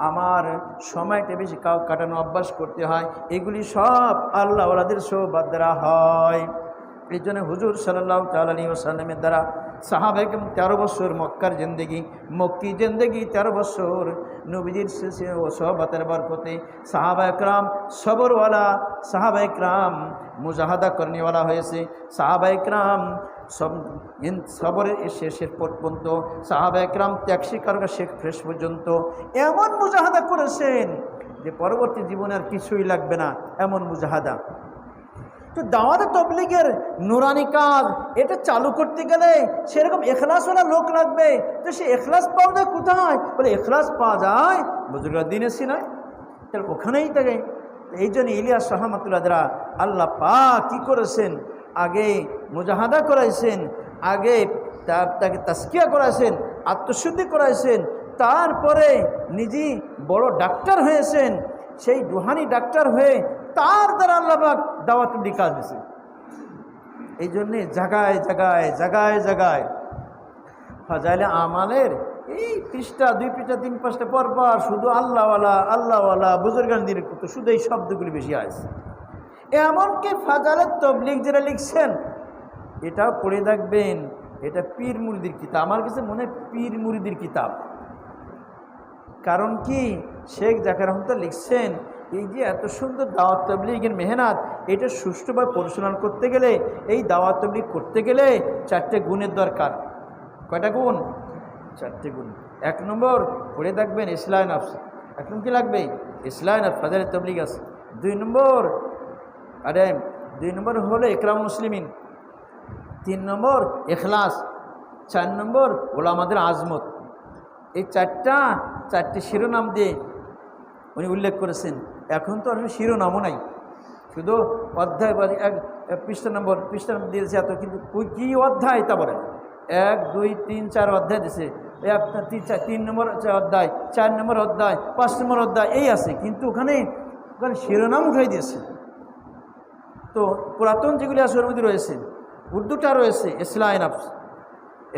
আমার সময়টা বেশি কাটানো অভ্যাস করতে হয়। এগুলি সব আল্লাহ ওয়ালাদের সোহবত দ্বারা হয়। এই জন্য হুজুর সাল্লাল্লাহু তাআলা আলাইহি ওয়াসাল্লামের দ্বারা সাহাবায়ে কেরাম 13 বছর মক্কার জিন্দেগি, মক্কি জিন্দেগি 13 বছর নবীজির সোহবতের বরকতে সাহাবায়ে কেরাম সবরওয়ালা, সাহাবায়ে কেরাম মুজাহাদা করনেওয়ালা হয়েছে। সাহাবায়ে কেরাম সবরের শেষের পর্যন্ত, সাহাবায়ে কেরাম ত্যাগ স্বীকার শেষ পর্যন্ত এমন মুজাহাদা করেছেন যে পরবর্তী জীবনে আর কিছুই লাগবে না, এমন মুজাহাদা। তো দাওয়াত তাবলীগের নুরানি কাজ এটা চালু করতে গেলে সেরকম এখলাসওয়ালা লোক লাগবে। তো সে এখলাস পাওয়া যায় কোথায়? বলে এখলাস পাওয়া যায় বুজুর্গরা দিনে সিনায়, তাহলে ওখানেই থাকে। এই জন্য ইলিয়াস রহমাতুল্লাহ দ্বারা আল্লাহ পাক কী করেছেন, আগে মুজাহাদা করাইছেন, আগে তাকে তাসকিয়া করাইছেন, আত্মশুদ্ধি করাইছেন, তারপরে নিজে বড় ডাক্তার হয়েছেন। সেই রুহানি ডাক্তার হয়ে তার দ্বারা আল্লাহ পাক দাওয়াত কাজ দিয়েছে। এই জন্যে জায়গায় জায়গায় জায়গায় জায়গায় ফাজাইলে আমালের এই পৃষ্ঠা 2 পৃষ্ঠা 3 পৃষ্ঠা পরপর শুধু আল্লাহওয়ালা আল্লাহওয়ালা বুজুর্গান দিনের কত শুধু এই শব্দগুলি বেশি আছে। এমনকি ফাজাইলে তাবলীগ যারা লিখছেন এটাও পড়ে দেখবেন, এটা পীর মুরিদির কিতাব। আমার কাছে মনে হয় পীর মুরিদির কিতাব। কারণ কি, শেখ জাকের রহমতুল্লাহ লিখছেন এই যে এত সুন্দর দাওয়াত তাবলীগের মেহনত, এটা সুষ্ঠুভাবে পরিচালনা করতে গেলে, এই দাওয়াত তাবলীগ করতে গেলে 4টে গুণের দরকার। কয়টা গুণ? 4টে গুণ। 1 নম্বর পড়ে দেখবেন ইসলাহ নফস, এখন কি লাগবে? ইসলাহ নফস, ফাজাইলে তাবলীগ আছে। 2 নম্বর হলো ইকরামুল মুসলিমিন। 3 নম্বর ইখলাস। 4 নম্বর উলামাদের আজমত। এই 4টে শিরোনাম দিয়ে উনি উল্লেখ করেছেন। এখন তো আসলে শিরোনামও নাই, শুধু অধ্যায় বা পৃষ্ঠা নম্বর দিয়েছে এত, কিন্তু কী অধ্যায় তা বলেন? 1 2 3 4 অধ্যায় দিয়েছে। 3 নম্বর অধ্যায়, 4 নম্বর অধ্যায়, 5 নম্বর অধ্যায় এই আছে, কিন্তু ওখানে শিরোনাম উঠাই দিয়েছে। তো পুরাতন যেগুলি আছে ওর মধ্যে রয়েছে, উর্দুটা রয়েছে ইসলাহ নফস,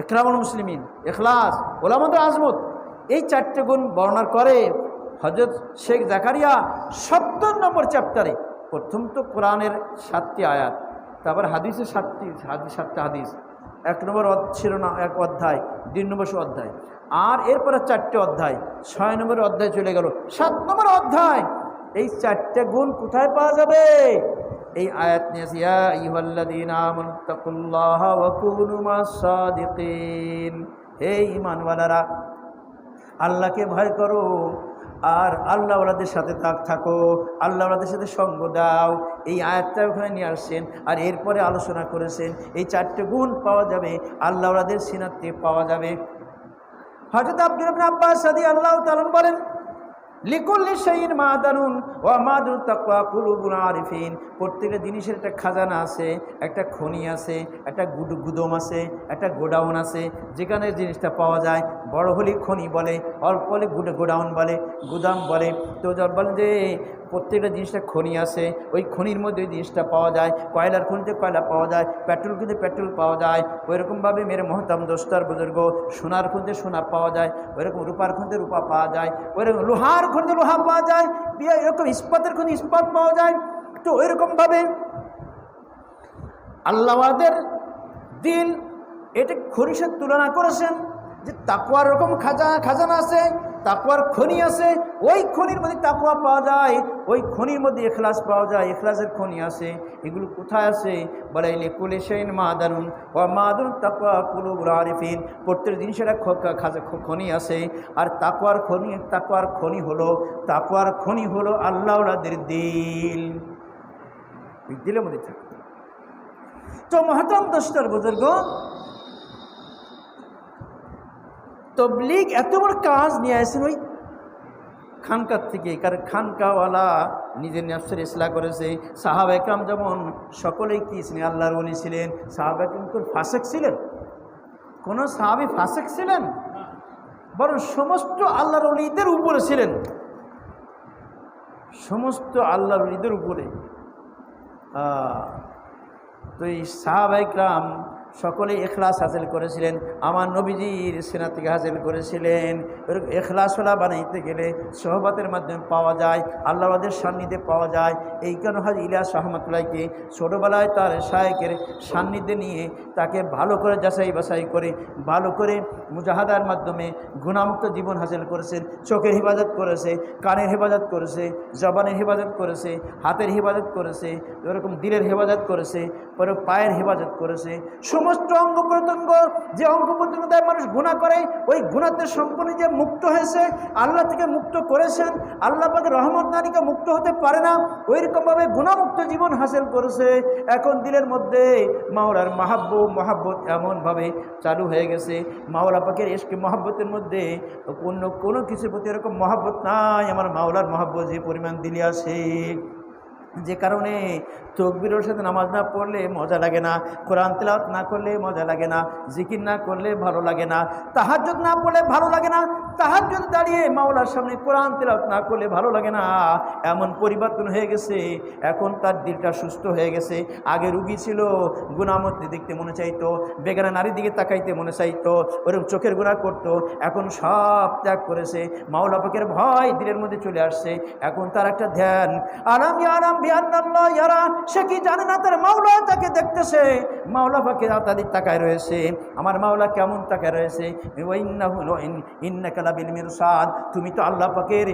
ইকরামুল মুসলিমিন, ইখলাস, উলামাদের আজমত। এই 4টে গুণ বর্ণনা করে হযরত শেখ জাকারিয়া 70 নম্বর চ্যাপ্টারে। প্রথম তো কোরআনের 7টি আয়াত, তারপর হাদিসের 7টা হাদিস, 1 নম্বর শিরোনাম 1 অধ্যায়, 2 নম্বর অধ্যায়, আর এরপরে 4টে অধ্যায়, 6 নম্বর অধ্যায় চলে গেল, 7 নম্বর অধ্যায়। এই 4টে গুণ কোথায় পাওয়া যাবে? এই আয়াত নিয়েছে, ইয়া আইয়ুহাল্লাযীনা আমানুত্তাকুল্লাহা ওয়া কুনু মাস সাদিকিন, হে ঈমানওয়ালারা আল্লাহকে ভয় করো আর আল্লাহওয়ালাদের সাথে থাকো, আল্লাহওয়ালাদের সাথে সঙ্গ দাও। এই আয়াতটা ওখানে নিয়ে আসছেন। আর এরপরে আলোচনা করেছেন এই 4টে গুণ পাওয়া যাবে, আল্লাহওয়ালাদের সিনাতে পাওয়া যাবে। হযরত আব্দুল্লাহ ইবনে আব্বাস রাদিয়াল্লাহু তাআলা বলেন, লিকুল্লি শাইইন মাদানুন ওয়া মাদুন তাকওয়া কুলুবুল আরিফিন, প্রত্যেকটা জিনিসের একটা খাজানা আছে, একটা খনি আছে, একটা গুদম আছে, একটা গোডাউন আছে, যেখানে জিনিসটা পাওয়া যায়। বড় হলে খনি বলে, অল্প হলে গোডাউন বলে, গুদাম বলে। তো বলেন যে প্রত্যেকটা জিনিসটা খনি আছে, ওই খনির মধ্যে ওই জিনিসটা পাওয়া যায়। কয়লার খনিতে কয়লা পাওয়া যায়, পেট্রোল খনিতে পেট্রোল পাওয়া যায়। ওইরকমভাবে মেরে মহতাম দোস্তার বুজুর্গ, সোনার খনিতে সোনা পাওয়া যায়, ওইরকম রূপার খনিতে রূপা পাওয়া যায়, ওইরকম লোহার খনিতে লোহা পাওয়া যায়, এরকম ইস্পাতের খনি ইস্পাত পাওয়া যায়। তো ওইরকমভাবে আল্লাহওয়াদের দিন এটা খনির তুলনা করেছেন যে তাকওয়ার রকম খাজানা আছে, তাকওয়ার খনি আছে, ওই খনির মধ্যে তাকওয়া পাওয়া যায়, ওই খনির মধ্যে ইখলাস পাওয়া যায়, ইখলাসের খনি আছে। এগুলো কোথায় আছে? বলে লিকুল্লি শাইইন মাদানুন ওয়া মাদুন তাকওয়া কুলুবুল আরিফিন, প্রত্যেক জিনিসের খনি আছে। আর তাকওয়ার খনি হলো আল্লাহওয়ালাদের দিল, দিলের মধ্যে থাকে। তো মহতারাম দোস্তার বুজুর্গ, তবলিগ এত বড় কাজ নিয়ে আসেন ওই খানকার থেকে, কারণ খানকাওয়ালা নিজের নফসের ইসলাহ করেছে। সাহাবা একরাম যেমন সকলেই কি ছিলেন? আল্লাহর ওলি ছিলেন। সাহাবা একরাম কোন ফাসেক ছিলেন? কোন সাহাবী ফাসেক ছিলেন? বরং সমস্ত আল্লাহর ওলিদের উপরে ছিলেন, সমস্ত আল্লাহর ওলিদের উপরে। তো এই সাহাবা একরাম সকলে ইখলাস হাসিল করেছিলেন, আমার নবীজির সিনা থেকে হাসিল করেছিলেন। ইখলাসওয়ালা বানাইতে গেলে সোহবতের মাধ্যমে পাওয়া যায়, আল্লাহওয়াদের সান্নিধ্যে পাওয়া যায়। এই কারণে হাজী ইলিয়াস রহমাতুল্লাহকে ছোটোবেলায় তার শায়েখের সান্নিধ্যে নিয়ে তাকে ভালো করে যাচাই বাছাই করে ভালো করে মুজাহাদার মাধ্যমে গুনাহমুক্ত জীবন হাসিল করেছেন। চোখের হেফাজত করেছে, কানের হেফাজত করেছে, জবানের হেফাজত করেছে, হাতের হেফাজত করেছে, এরকম দিলের হেফাজত করেছে, পরে পায়ের হেফাজত করেছে। সমস্ত অঙ্গ প্রত্যঙ্গ, যে অঙ্গ প্রত্যঙ্গ দ্বারা মানুষ গুনাহ করে, ওই গুনাহতে সম্পূর্ণ যে মুক্ত হয়েছে, আল্লাহ থেকে মুক্ত করেছেন। আল্লাহ পাকের রহমত নারীকে মুক্ত হতে পারে না, ওইরকমভাবে গুনাহমুক্ত জীবন হাসিল করেছে। এখন দিলের মধ্যে মাওলার মহাব্বত এমনভাবে চালু হয়ে গেছে, মাওলা পাকের ইশকে মহাব্বতের মধ্যে অন্য কোনো কিছুর প্রতি এরকম মহাব্বত নাই। আমার মাওলার মহাব্বত যে পরিমাণ দিলে আসে, যে কারণে তাকবীরের সাথে নামাজ না পড়লে মজা লাগে না, কোরআন তেলাওয়াত না করলে মজা লাগে না, জিকির না করলে ভালো লাগে না, তাহাজ্জুদ না পড়লে ভালো লাগে না, তাহাজ্জুদ দাঁড়িয়ে মাওলার সামনে কোরআন তেলাওয়াত না করলে ভালো লাগে না। এমন পরিবর্তন হয়ে গেছে, এখন তার দিলটা সুস্থ হয়ে গেছে। আগে রুগী ছিল, গুনাহমূর্তি দেখতে মনে চাইতো, বেগানা নারীর দিকে তাকাইতে মনে চাইতো, ওরকম চোখের গুনাহ করতো। এখন সব ত্যাগ করেছে, মাওলা পাকের ভয় দিলের মধ্যে চলে আসছে। এখন তার একটা ধ্যান, আরাম বিআন্নাল্লাহ ইয়ারা, সে কি জানে না তার মাওলা তাকে দেখতেছে, মাওলা পাকে তাদের তাকায় রয়েছে। আমার মাওলা কেমন তাকায় রয়েছে? ইন্নাকা লাবিল মিরসাদ, তুমি তো আল্লাহ পাকের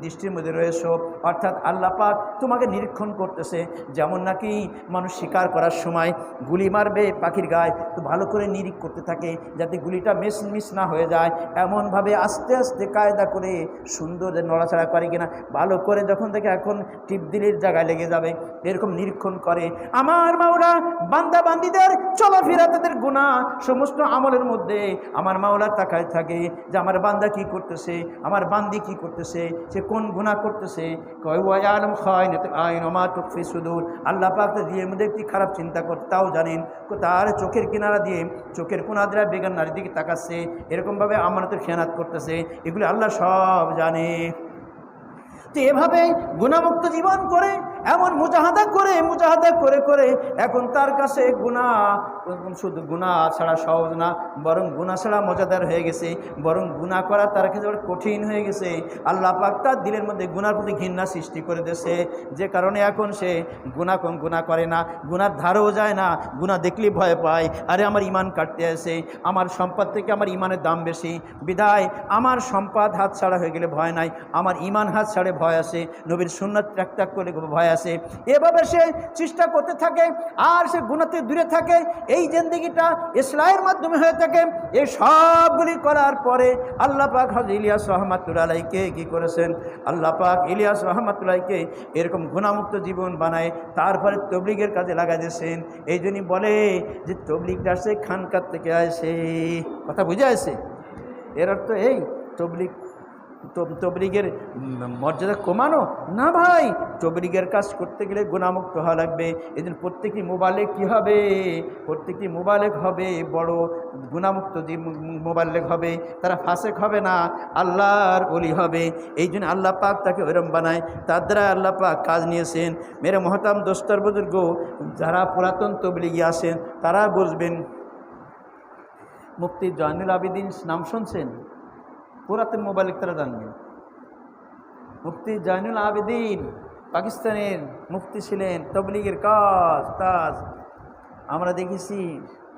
দৃষ্টির মধ্যে রয়েছো, অর্থাৎ আল্লাহ পাক তোমাকে নিরীক্ষণ করতেছে। যেমন নাকি মানুষ শিকার করার সময় গুলি মারবে পাখির গায়ে, তো ভালো করে নিরীক্ষ করতে থাকে যাতে গুলিটা মিস না হয়ে যায়, এমনভাবে আস্তে আস্তে কায়দা করে সুন্দর নড়াচড়া করে কিনা, ভালো করে যখন দেখে এখন টিপ দিলের জায়গায় লেগে যাবে, এরকম নিরীক্ষণ করে। আমার মাওলা বান্দা বান্দিদের চলাফেরা, তাদের গুনাহ সমস্ত আমলের মধ্যে আমার মাওলা তাকায় থাকে যে আমার বান্দা কি করতেছে, আমার বান্দি কি করতেছে, সে কোন গুনাহ করতেছে। আল্লাহ পাক দিয়ে মধ্যে একটি খারাপ চিন্তা করতে তাও জানেন, তার চোখের কিনারা দিয়ে চোখের কোনা দ্বারা বেগান নারীর দিকে তাকাচ্ছে, এরকমভাবে আমানতের খেয়ানাত করতেছে, এগুলি আল্লাহ সব জানে। তো এভাবে গুনাহমুক্ত জীবন করে, এমন মুজাহাদা করে করে এখন তার কাছে গুনাহ শুধু গুনাহ ছাড়া সহজ না, বরং গুনাহ ছাড়া মজাদার হয়ে গেছে, বরং গুনাহ করা তার কাছে কঠিন হয়ে গেছে। আল্লাহ পাক তার দিলের মধ্যে গুনার প্রতি ঘৃণা সৃষ্টি করে দিয়েছে, যে কারণে এখন সে গুনাহ করে না, গুনার ধারেও যায় না, গুনাহ দেখলেই ভয় পায়। আরে আমার ইমান কাটতে আসে, আমার সম্পদ থেকে আমার ইমানের দাম বেশি, বিধায় আমার সম্পদ হাত ছাড়া হয়ে গেলে ভয় নাই, আমার ইমান হাত ছাড়ে ভয় আসে, নবীর সুন্নাত ত্যাগ করলে ভয় গুনায় আছে। এভাবে সে চেষ্টা করতে থাকে আর সে গুনাতে দূরে থাকে। এই জিন্দেগিটা ইসলামের মাধ্যমে হয়ে থাকে। এই সবগুলি করার পরে আল্লাহ পাক হযরত ইলিয়াস রাহমাতুল্লাহ আলাইহিকে কি করেছেন? আল্লাহ পাক ইলিয়াস রাহমাতুল্লাহ আলাইহিকে এরকম গুনাহমুক্ত জীবন বানায় তারপরে তবলিগের কাজে লাগাই দিয়েছেন। এই জন্যই বলে যে তবলিগটা আসে খানকার থেকে আসে। কথা বুঝে আসে? এর অর্থ এই তবলিগের মর্যাদা কমানো না ভাই। তবলিগের কাজ করতে গেলে গুনাহমুক্ত হওয়া লাগবে। এই জন্য প্রত্যেকটি মোবালেক কী হবে? প্রত্যেকটি মোবালেক হবে বড় গুনাহমুক্ত যে মোবালেক হবে তারা ফাসেক হবে না, আল্লাহর ওলি হবে। এই জন্য আল্লাহ পাক তাকে ওরম বানায়, তার দ্বারা আল্লাহ পাক কাজ নিয়েছেন। মেরে মহতাম দোস্তর বুজুর্গ, যারা পুরাতন তবলিগি আসেন তারা বুঝবেন। মুফতি জয়নুল আবেদিন নাম শুনছেন? পুরাতন মোবাইল তারা জানবেন। মুফতি জয়নুল আবেদিন পাকিস্তানের মুফতি ছিলেন, তবলিগের কাজ আমরা দেখেছি।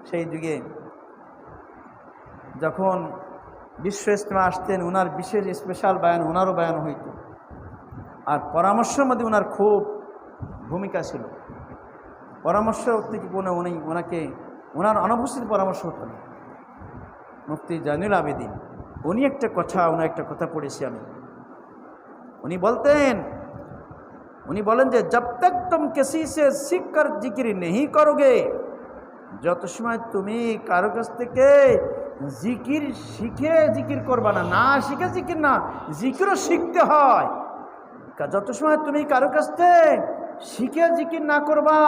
সেই যুগে যখন বিশ্ব ইজতেমা আসতেন ওনার বিশেষ স্পেশাল বয়ান, ওনারও বয়ান হইত। আর পরামর্শের মধ্যে ওনার খুব ভূমিকা ছিল। পরামর্শ থেকে ওনাকে ওনার অনুপস্থিত পরামর্শ হতো না। মুফতি জয়নুল আবেদিন ওনার একটা কথা পড়েছি আমি। উনি বলেন যে জব তক তুম কিসি সে সিখ কর জিকির नहीं करोगे, যত সময় তুমি কারো কাছ থেকে জিকির শিখে জিকির করবা না শিখে জিকির না, জিকিরও শিখতে হয়। যত সময় তুমি কারো কাছ থেকে শিখে জিকির না করবা,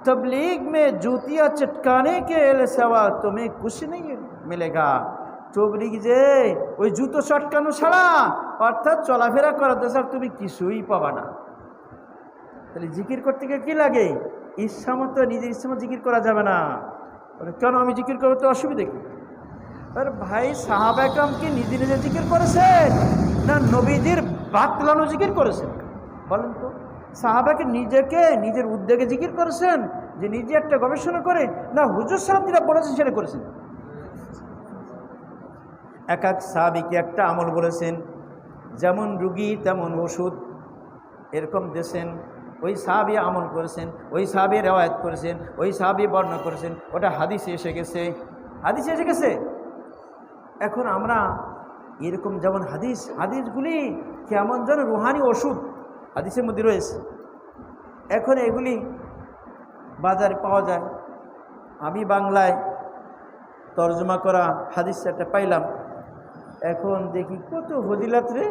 तबलीग में जूतियाँ चटकाने के सिवा तुम्हें कुछ नहीं मिलेगा। তবলিগ যে ওই জুতো চটকানো ছাড়া অর্থাৎ চলাফেরা করাতে ছাড়া তুমি কিছুই পাবা না। তাহলে জিকির করতে গিয়ে কী লাগে? ইচ্ছামতো, নিজের ইচ্ছামতো জিকির করা যাবে না। কেন আমি জিকির করবো তো অসুবিধা কি? আর ভাই সাহাবা একরাম কি নিজে নিজে জিকির করেছেন না নবীজির বাতলানো জিকির করেছেন? বলেন তো। সাহাবাকে নিজের উদ্যোগে জিকির করেছেন, যে নিজে একটা গবেষণা করে, না হুজুর সাহেব যেটা বলেছেন সেটা করেছেন? এক সাহাবীকে একটা আমল বলেছেন, যেমন রুগী তেমন ওষুধ, এরকম দেশেন। ওই সাহাবী আমল করেছেন, ওই সাহাবী রেওয়ায়েত করেছেন, ওই সাহাবী বর্ণনা করেছেন, ওটা হাদিসে এসে গেছে। এখন আমরা এরকম যেমন হাদিসগুলি কেমন যেন রুহানি ওষুধ হাদিসের মধ্যে রয়েছে। এখন এগুলি বাজারে পাওয়া যায়। আমি বাংলায় তর্জমা করা হাদিস একটা পাইলাম। এখন দেখি কত ফজিলাত রে,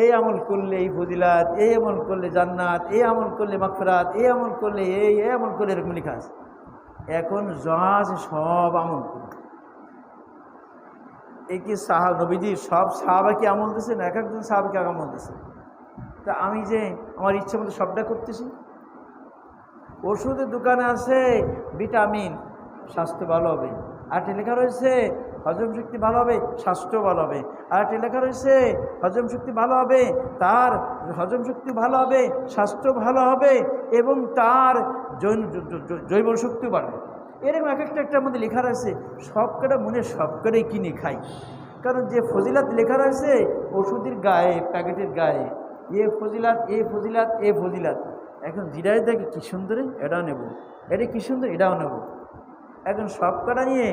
এই আমল করলে এই ফজিলাত, এই আমল করলে জান্নাত, এই আমল করলে মাগফিরাত, এই আমল করলে এই আমল করলে এরকম লেখা আছে। এখন জাহাজ সব আমল করে এই কি নবীজি সব সাহাবাকে আমল দিয়েছেন? এক একজন সাহাবাকে আমল দিয়েছেন। তা আমি যে আমার ইচ্ছে মতো সবটা করতেছি। ওষুধের দোকানে আছে ভিটামিন, স্বাস্থ্য ভালো হবে। আরেকটি লেখা রয়েছে হজম শক্তি ভালো হবে, স্বাস্থ্য ভালো হবে। আরেকটি লেখা রয়েছে হজম শক্তি ভালো হবে, তার হজম শক্তি ভালো হবে, স্বাস্থ্য ভালো হবে এবং তার জৈব শক্তি বাড়বে। এরকম এক একটার মধ্যে লেখা রয়েছে। সবকটা মনে সবকটাই কিনে খাই। কারণ যে ফজিলাত লেখা রয়েছে ওষুধের গায়ে, প্যাকেটের গায়ে, এ ফজিলাত, এ ফজিলাত, এ ফজিলাত। এখন জিরাই দেখে কী সুন্দর, এটাও নেব, এটা কী সুন্দর, এটাও নেব। এখন সব কটা নিয়ে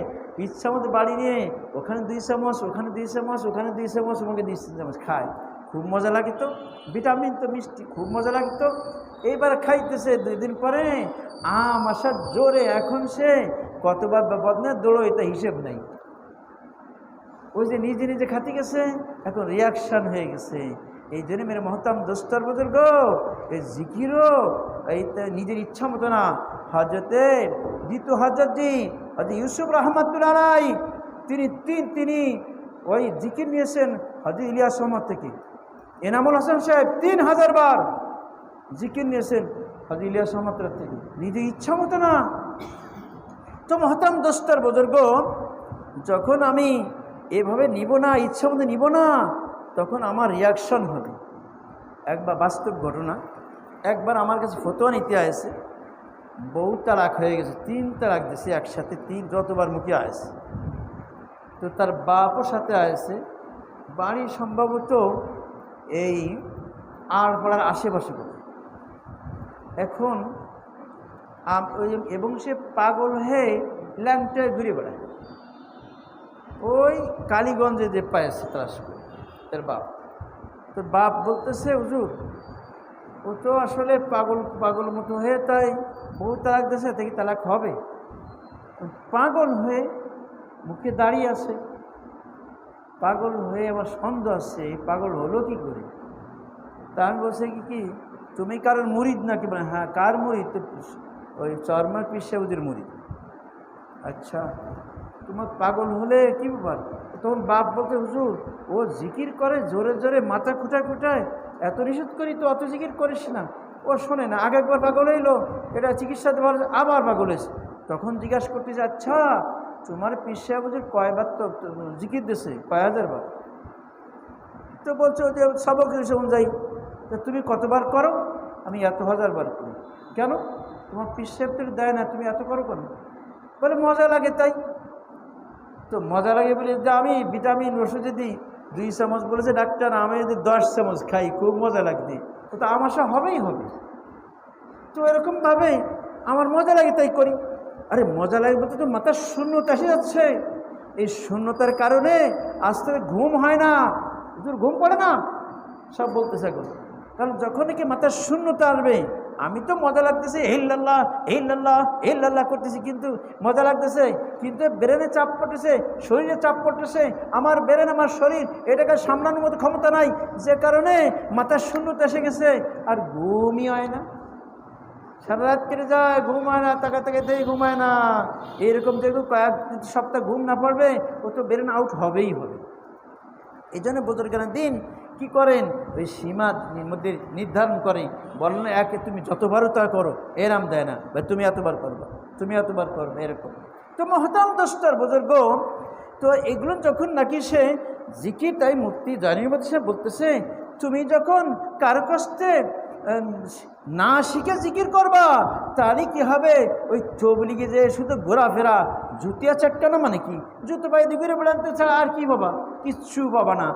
ইচ্ছা মতো বাড়ি নিয়ে ওখানে 2 চামচ, ওখানে 2 চামচ, ওখানে 2 চামচ, ওখানে 2 চামচ খায়। খুব মজা লাগিত, ভিটামিন তো মিষ্টি, খুব মজা লাগিত। এইবার খাইতেছে 2 দিন পরে আম আসার জোরে এখন সে কতবার বদনা দৌড়ো, এটা হিসেব নাই। ওই যে নিজে নিজে খাতে গেছে, এখন রিয়াকশান হয়ে গেছে। এই জন্য মেরে মহতাম দোস্তর বুজুর্গ, এই জিকিরও এই নিজের ইচ্ছা মতো না। দ্বিতীয় হযরতজি হযরত ইউসুফ রাহমাতুল্লাহ আলাইহি তিনি ওই জিকির নিয়েছেন হযরত ইলিয়াস রহমত থেকে। এনামুল হাসান সাহেব 3000 বার জিকির নিয়েছেন হযরত ইলিয়াস রহমত থেকে, নিজের ইচ্ছা মতো না। তো মহতাম দোস্তর বুজুর্গ, যখন আমি এভাবে নিব না, ইচ্ছা মতো নিব না, তখন আমার রিয়াকশন হবে। একবার বাস্তব ঘটনা, একবার আমার কাছে ফতোয়া নিতে আসে, বউ তালাক হয়ে গেছে, 3 তালাক দিয়েছে একসাথে, 3 যতবার মুখে আসে। তো তার বাপও সাথে আসে, বাড়ি সম্ভবত এই আড়পাড়ার আশেপাশে করে। এখন এবং সে পাগল হয়ে ল্যাংটায় ঘুরে বেড়ায়, ওই কালীগঞ্জে যে পায়েছে তার তার বাপ। তো বাপ বলতেছে, হুজুর ও তো আসলে পাগল মতো হয়ে তাই বউ তালাক দিয়েছে, তাকে তালাক হবে। পাগল হয়ে মুখে দাঁড়িয়ে আছে, পাগল হয়ে আমার সন্দেহ আসছে পাগল হলো কি করে। তা আমি বলছি কি তুমি কারোর মুরিদ নাকি? বলে হ্যাঁ। কার মুরিদ? তো ওই চরমার পীর সাহেবের মুরিদ। আচ্ছা, তোমার পাগল হলে কি ব্যাপার? তখন বাপ বলতে, হুজুর ও জিকির করে জোরে জোরে, মাথা খুঁটায়, এত নিষেধ করি তো অত জিকির করিস না। ও শোনে না, আগে একবার পাগল হইলো, এটা চিকিৎসা দেওয়ার আবার পাগল হয়েছে। তখন জিজ্ঞাসা করতেছে, আচ্ছা তোমার পীর সাহেবের কয়বার তো জিকির দিছে? কয় হাজার বার? তো বলছো যে সবক অনুযায়ী তুমি কতবার করো? আমি এত হাজার বার করি। কেন? তোমার পীর সাহেব তো দেয় না, তুমি এত করো কেন? বলে মজা লাগে তাই। তো মজা লাগে বলে যে আমি ভিটামিন ওষুধ যদি 2 চামচ বলেছে ডাক্তার, আমি যদি 10 চামচ খাই খুব মজা লাগবে, তো আমাশা হবেই হবে। তো এরকমভাবে আমার মজা লাগে তাই করি। আরে মজা লাগে বলতে তো মাথার শূন্যতা এসে যাচ্ছে, এই শূন্যতার কারণে আস্তে আস্তে ঘুম হয় না, ঘুম পড়ে না, সব বলতেছে এখন। কারণ যখন কি মাথার শূন্যতা আসবে, আমি তো মজা লাগতেছে হিল্লাল্লাহ হিল্লাল্লাহ হিল্লাল্লাহ করতেছি, কিন্তু মজা লাগতেছে, কিন্তু ব্রেনে চাপ পড়তেছে, শরীরে চাপ পড়তেছে, আমার ব্রেন আমার শরীর এটাকে সামলানোর মতো ক্ষমতা নাই, যে কারণে মাথার শূন্যতা এসে গেছে, আর ঘুমই হয় না। সারা রাত কেটে যায়, ঘুম হয় না, তাকাতেই ঘুমায় না। এইরকম যেহেতু কয়েক সপ্তাহ ঘুম না পড়বে, ও তো ব্রেন আউট হবেই হবে। এই জন্য বুজুর্গানের দিন কি করেন, ওই সীমার মধ্যে নির্ধারণ করে, বলেন একে তুমি যতবারও তা করো, এরাম দেয় না, বা তুমি এতবার করবা, তুমি এতবার করবে, এরকম। তো মহতারাম দোস্তর বুজুর্গ, তো এগুলো যখন নাকি সে জিকির, তাই মুফতি জানির মধ্যে সে বলতেছে, তুমি যখন কারো কষ্টে না শিখে জিকির করবা, তাহলে কি হবে? ওই চবলিগে যে শুধু ঘোরাফেরা, জুতিয়া চাটকানো, মানে কি জুতো পায়ে দিয়ে ঘুরে বেড়াতে ছাড়া আর কি বাবা? কিচ্ছু পাবা না।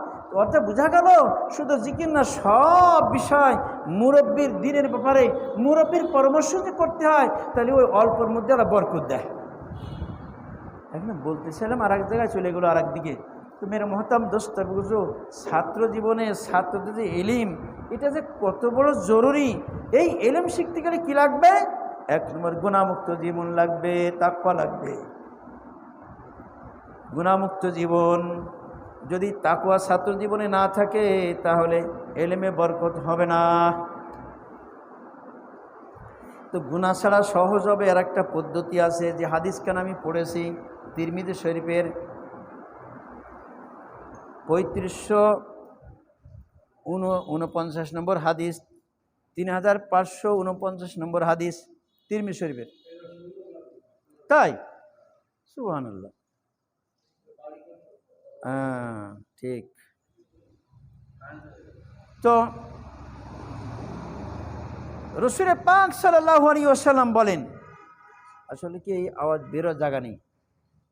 অর্থাৎ বোঝা গেল শুধু জিকির না, সব বিষয় মুরব্বীর দিনের ব্যাপারে মুরব্বীর পরামর্শ যে করতে হয়, তাহলে ওই অল্পর মধ্যে ওরা বরকত দেয়। এখন বলতেছিলাম আর এক জায়গায় চলে গেলো আর একদিকে। তো মেরে মহতাম দোস্ত বুঝো, ছাত্র জীবনে ছাত্রদের যে এলিম, এটা যে কত বড় জরুরি। এই এলিম শিখতে গেলে কি লাগবে? 1 নম্বর গুনাহমুক্ত জীবন লাগবে, তাকওয়া লাগবে। গুনাহমুক্ত জীবন যদি তাকওয়া ছাত্র জীবনে না থাকে, তাহলে এলেমে বরকত হবে না। তো গুনাহ ছাড়া সহজ হবে আর একটা পদ্ধতি আছে, যে হাদিসখান আমি পড়েছি তিরমিজি শরীফের 3549 নম্বর হাদিস, 3549 নম্বর হাদিস তিরমিজি শরীফের। তাই? সুবহানাল্লাহ। ঠিক। তো রাসূল পাক সাল্লাল্লাহু আলাইহি ওয়াসাল্লাম বলেন, আসলে কি এই আওয়াজ বেরো জায়গা নেই,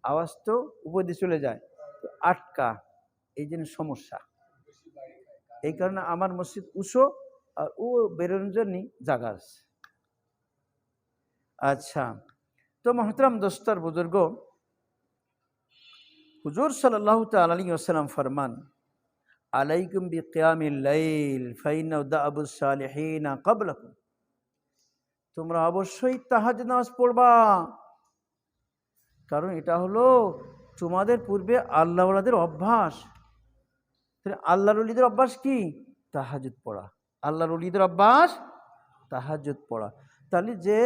আওয়াজ তো উপর দিয়ে চলে যায়, তো আটকা, এই জন্য সমস্যা। এই কারণে আমার মসজিদ উঁচু, আর ও বেরোনোর জন্য জায়গা আছে। আচ্ছা, তো মুহতারাম দোস্তর বুজুর্গ, হুজুর সাল্লাল্লাহু তাআলা আলাইহি ওয়াসাল্লাম ফরমান, আলাইকুম বিকিয়ামিল লাইল ফাইন্নাহু দা'বুস সালিহিনা ক্বাবলাকুম, তোমরা অবশ্যই তাহাজ্জুদ নামাজ পড়বা, কারণ এটা হলো তোমাদের পূর্বে আল্লাহ ওয়ালাদের অভ্যাস। আল্লাহর ওলিদের অভ্যাস কি? তাহাজ্জুদ পড়া। আল্লাহর ওলিদের অভ্যাস তাহাজ্জুদ পড়া। তাহলে যে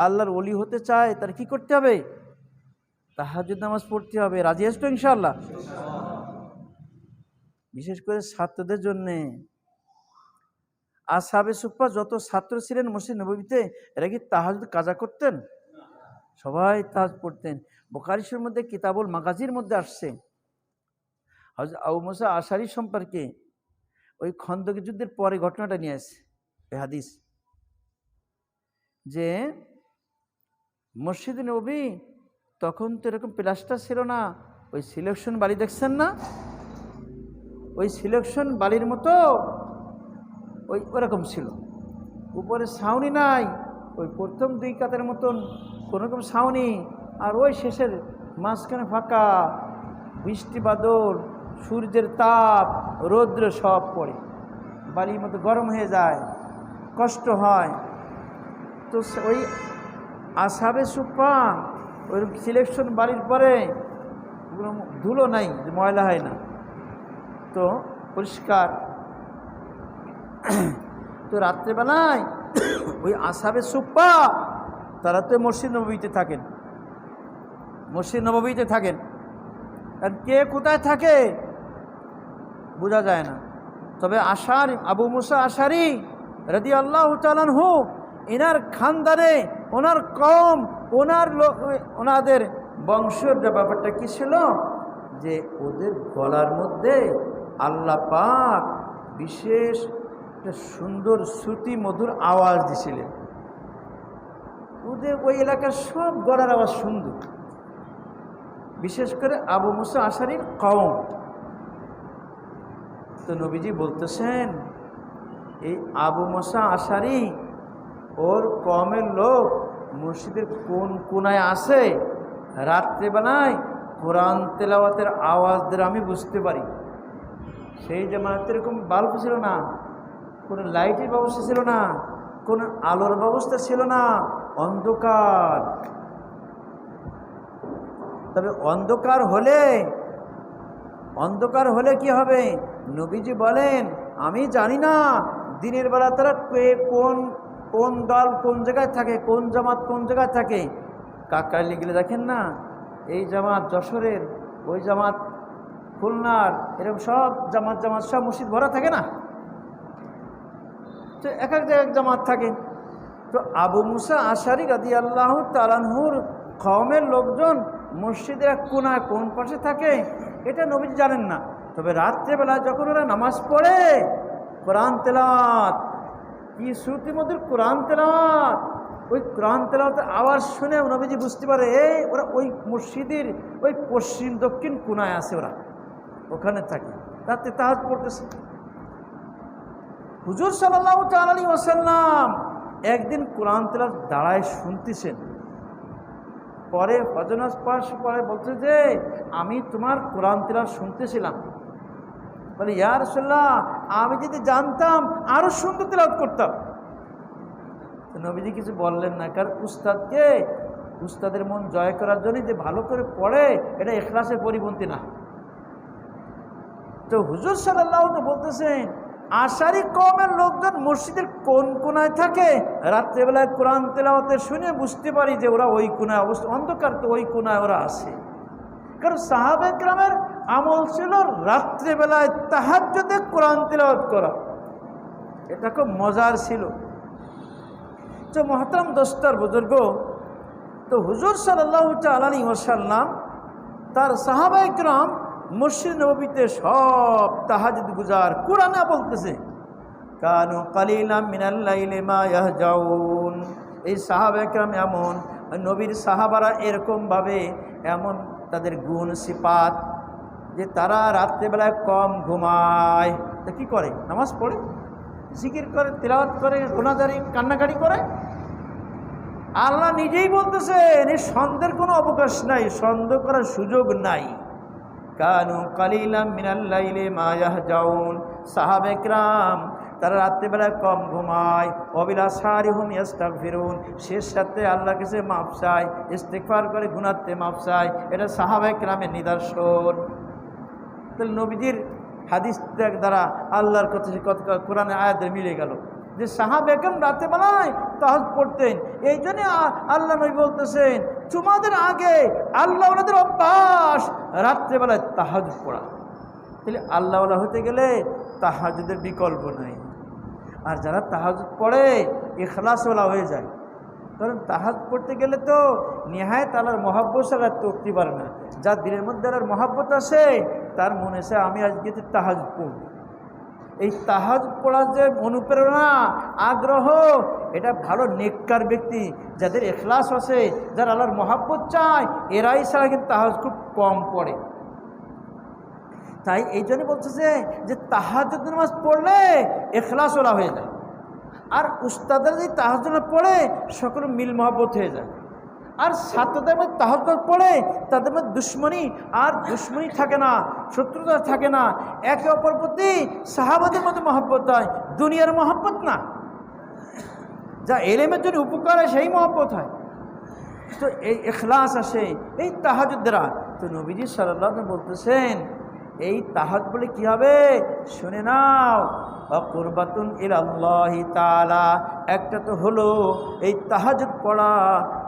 আল্লাহর ওলি হতে চায় তার কি করতে হবে? তাহাজ্জুদ নামাজ পড়তে হবে। রাজি আছো তো ইনশাআল্লাহ? বিশেষ করে ছাত্রদের জন্যে। আসহাবে সুফফা যত ছাত্র ছিলেন মসজিদ নববীতে, এরা কি তাহাজ্জুদ কাজা করতেন? সবাই তাহাজ্জুদ পড়তেন। বুখারী শরীফের মধ্যে কিতাবুল মাগাজির মধ্যে আসছে, হযরত আবু মুসা আশআরী সম্পর্কে ওই খন্দক যুদ্ধের পরে ঘটনাটা নিয়ে আসছে এই হাদিস, যে মসজিদ নববী তখন তো এরকম প্লাস্টার ছিল না, ওই সিলেকশন বালি দেখছেন না, ওই সিলেকশন বালির মতো ওই ওরকম ছিল। উপরে ছাউনি নাই, ওই প্রথম 2 কাতের মতন কোনোরকম ছাউনি, আর ওই শেষের মাঝখানে ফাঁকা, বৃষ্টি বাদল, সূর্যের তাপ, রৌদ্র সব পড়ে, বাড়ির মতো গরম হয়ে যায়, কষ্ট হয়। তো ওই আসহাবে সুফা ওই সিলেকশন বাড়ির পরে কোনো ধুলো নাই, ময়লা হয় না, তো পরিষ্কার। তো রাত্রেবেলায় ওই আসহাবে সুফা তারা তো মসজিদ নববীতে থাকেন, মসজিদ নববীতে থাকেন। আর কে কোথায় থাকে বোঝা যায় না। তবে আশারি, আবু মুসা আশারি রাদিয়াল্লাহু তাআলা আনহু, এনার খানদানে, ওনার কওম, ওনাদের বংশের ব্যাপারটা কি ছিল, যে ওদের গলার মধ্যে আল্লাহ পাক বিশেষ একটা সুন্দর শ্রুতি মধুর আওয়াজ দিছিলেন। ওদের ওই এলাকার সব গলার আওয়াজ সুন্দর, বিশেষ করে আবু মুসা আশারির কওম। তো নবীজি বলতেছেন, এই আবু মুসা আশারি ওর কওমের লোক মসজিদের কোন কোনায় আছে, রাত্রেবেলায় কোরআন তেলাওয়াতের আওয়াজ দিয়ে আমি বুঝতে পারি। সেই জামানাতে এরকম বাল্ব ছিল না, কোনো লাইটের ব্যবস্থা ছিল না, কোনো আলোর ব্যবস্থা ছিল না, অন্ধকার। তবে অন্ধকার হলে কি হবে, নবীজি বলেন, আমি জানি না দিনের বেলা তারা কোন দল কোন জায়গায় থাকে, কোন জামাত কোন জায়গায় থাকে। কাকরাইলে গেলে দেখেন না, এই জামাত যশোরের, ওই জামাত খুলনার, এরকম সব জামাত সব মসজিদ ভরা থাকে না, তো এক এক জায়গায় জামাত থাকে। তো আবু মুসা আশারি রাদিয়াল্লাহু তাআলা আনহুর কওমের লোকজন মসজিদের এক কোনায় কোন পাশে থাকে এটা নবীজি জানেন না। তবে রাত্রেবেলা যখন ওরা নামাজ পড়ে, কোরআন তেলাওয়াত, কি শ্রুতিমধুর কোরআন তেলাওয়াত, ওই কোরআন তেলাওয়াতের আওয়াজ শুনে নবীজি বুঝতে পারে ওরা ওই মসজিদের ওই পশ্চিম দক্ষিণ কোনায় আছে, ওরা ওখানে থাকে, রাতে তাহাজ্জুদ পড়তেছে। হুজুর সাল্লাল্লাহু তাআলা আলাইহি ওয়াসাল্লাম একদিন কোরআন তেলাওয়াত দাঁড়ায় শুনতেছেন, পরে ফজর নামাজ পরে বলছে যে আমি তোমার কোরআন তেলাওয়াত শুনতেছিলাম। বলে, ইয়া রাসূলুল্লাহ, আমি যদি জানতাম আরো সুন্দর তেলাওয়াত করতাম। তো নবীজি কিছু বললেন না, কারণ উস্তাদের মন জয় করার জন্য যে ভালো করে পড়ে, এটা ইখলাসের পরিপন্থী না। তো হুজুর সাল্লাল্লাহু আলাইহি ওয়াসাল্লাম বলতেছেন, আশারি কওমের লোকজন মসজিদের কোন কোনায় থাকে, রাত্রেবেলায় কোরআন তেলাওয়াতে শুনে বুঝতে পারি যে ওরা ওই কোনায় অবস্থা, অন্ধকার তো ওই কোনায় ওরা আছে। কারণ সাহাবা কেরামের আমল ছিল রাত্রেবেলায় তাহাজ্জুদে কোরআন তেলাওয়াত করা, এটা খুব মজার ছিল। তো মহতরম দোস্তর বুজুর্গ, তো হুজুর সাল্লাল্লাহু তাআলা আলাইহি ওয়াসাল্লাম তার সাহাবায়ে কেরাম মসজিদ নববীতে সব তাহাজ্জুদ গুজার। কোরআনে বলতেছে, কানু কালিলাম মিনাল লাইলি মা ইয়াহজাউন। এই সাহাবায়ে কেরাম এমন, নবীর সাহাবারা এরকমভাবে, এমন তাদের গুণ সিফাত যে তারা রাত্রেবেলায় কম ঘুমায়। তা কী করে? নামাজ পড়ে, জিকির করে, তিলাওয়াত করে, গুনাহগারি কান্নাকাটি করে। আল্লাহ নিজেই বলতেছেন, এই সন্দেহের কোনো অবকাশ নাই, সন্দেহ করার সুযোগ নাই। কানু কালিলাম মিনাল লাইলি মা ইয়াহজাউন। সাহাবে কেরাম তারা রাত্রিবেলায় কম ঘুমায়। অবিলাসারি হুম ইস্তাগফিরুন, শেষ সাথে আল্লাহর কাছে মাফ চায়, ইস্তিগফার করে, গুনাহতে মাফ চায়। এটা সাহাবে কেরামের নিদর্শন। তাহলে নবীজির হাদিস দ্বারা আল্লাহর কথা কোরআনে আয়াতে মিলে গেল যে সাহাবে কেরাম রাত্রিবেলায় তাহাজ্জুদ পড়তেন। এই জন্য আল্লাহ নবী বলতেছেন, তোমাদের আগে আল্লাহ ওনাদের অভ্যাস রাত্রেবেলায় তাহাজ্জুদ পড়া। তাহলে আল্লাহওয়ালা হতে গেলে তাহাজ্জুদের বিকল্প নাই। আর যারা তাহাজ্জুদ পড়ে ইখলাসওয়ালা হয়ে যায়, কারণ তাহাজ্জুদ পড়তে গেলে তো নিহায়াত আল্লাহর মহব্বত ছাড়া তৃপ্তি পারে না। যার দিলের মধ্যে আল্লাহর মহব্বত আছে, তার মনে আছে আমি আজকে তাহাজ্জুদ পড়ব। এই তাহাজ্জুদ পড়ার যে অনুপ্রেরণা, আগ্রহ, এটা ভালো নেককার ব্যক্তি, যাদের ইখলাস আছে, যারা আল্লাহর মহব্বত চায়, এরাই ছাড়া কিন্তু তাহাজ্জুদ খুব কম পড়ে। তাই এই জন্য বলতেছে যে তাহাজ্জুদ নামাজ পড়লে ইখলাসওয়ালা হয়ে যায়। আর উস্তাদরা যদি তাহাজ্জুদ পড়ে সকল মিল মহব্বত হয়ে যায়। আর ছাত্রদের মধ্যে তাহাজ্জুদ পড়ে তাদের মধ্যে দুশ্মনী থাকে না, শত্রুতা থাকে না, একে অপর প্রতি সাহাবাদের মধ্যে মহব্বত হয়, দুনিয়ার মহব্বত না। যা এলেমের জন্য উপকার হয় সেই মহব্বত হয়। তো এই ইখলাস আসে এই তাহাজ্জুদ দ্বারা। তো নবীজি সাল্লাল্লাহু আলাইহি ওয়াসাল্লাম বলতেছেন এই তাহাজ্জুদ বলে কি হবে শুনে নাও, কুরবাতুন ইলাল্লাহি তাআলা। একটা তো হলো এই তাহাজ্জুদ পড়া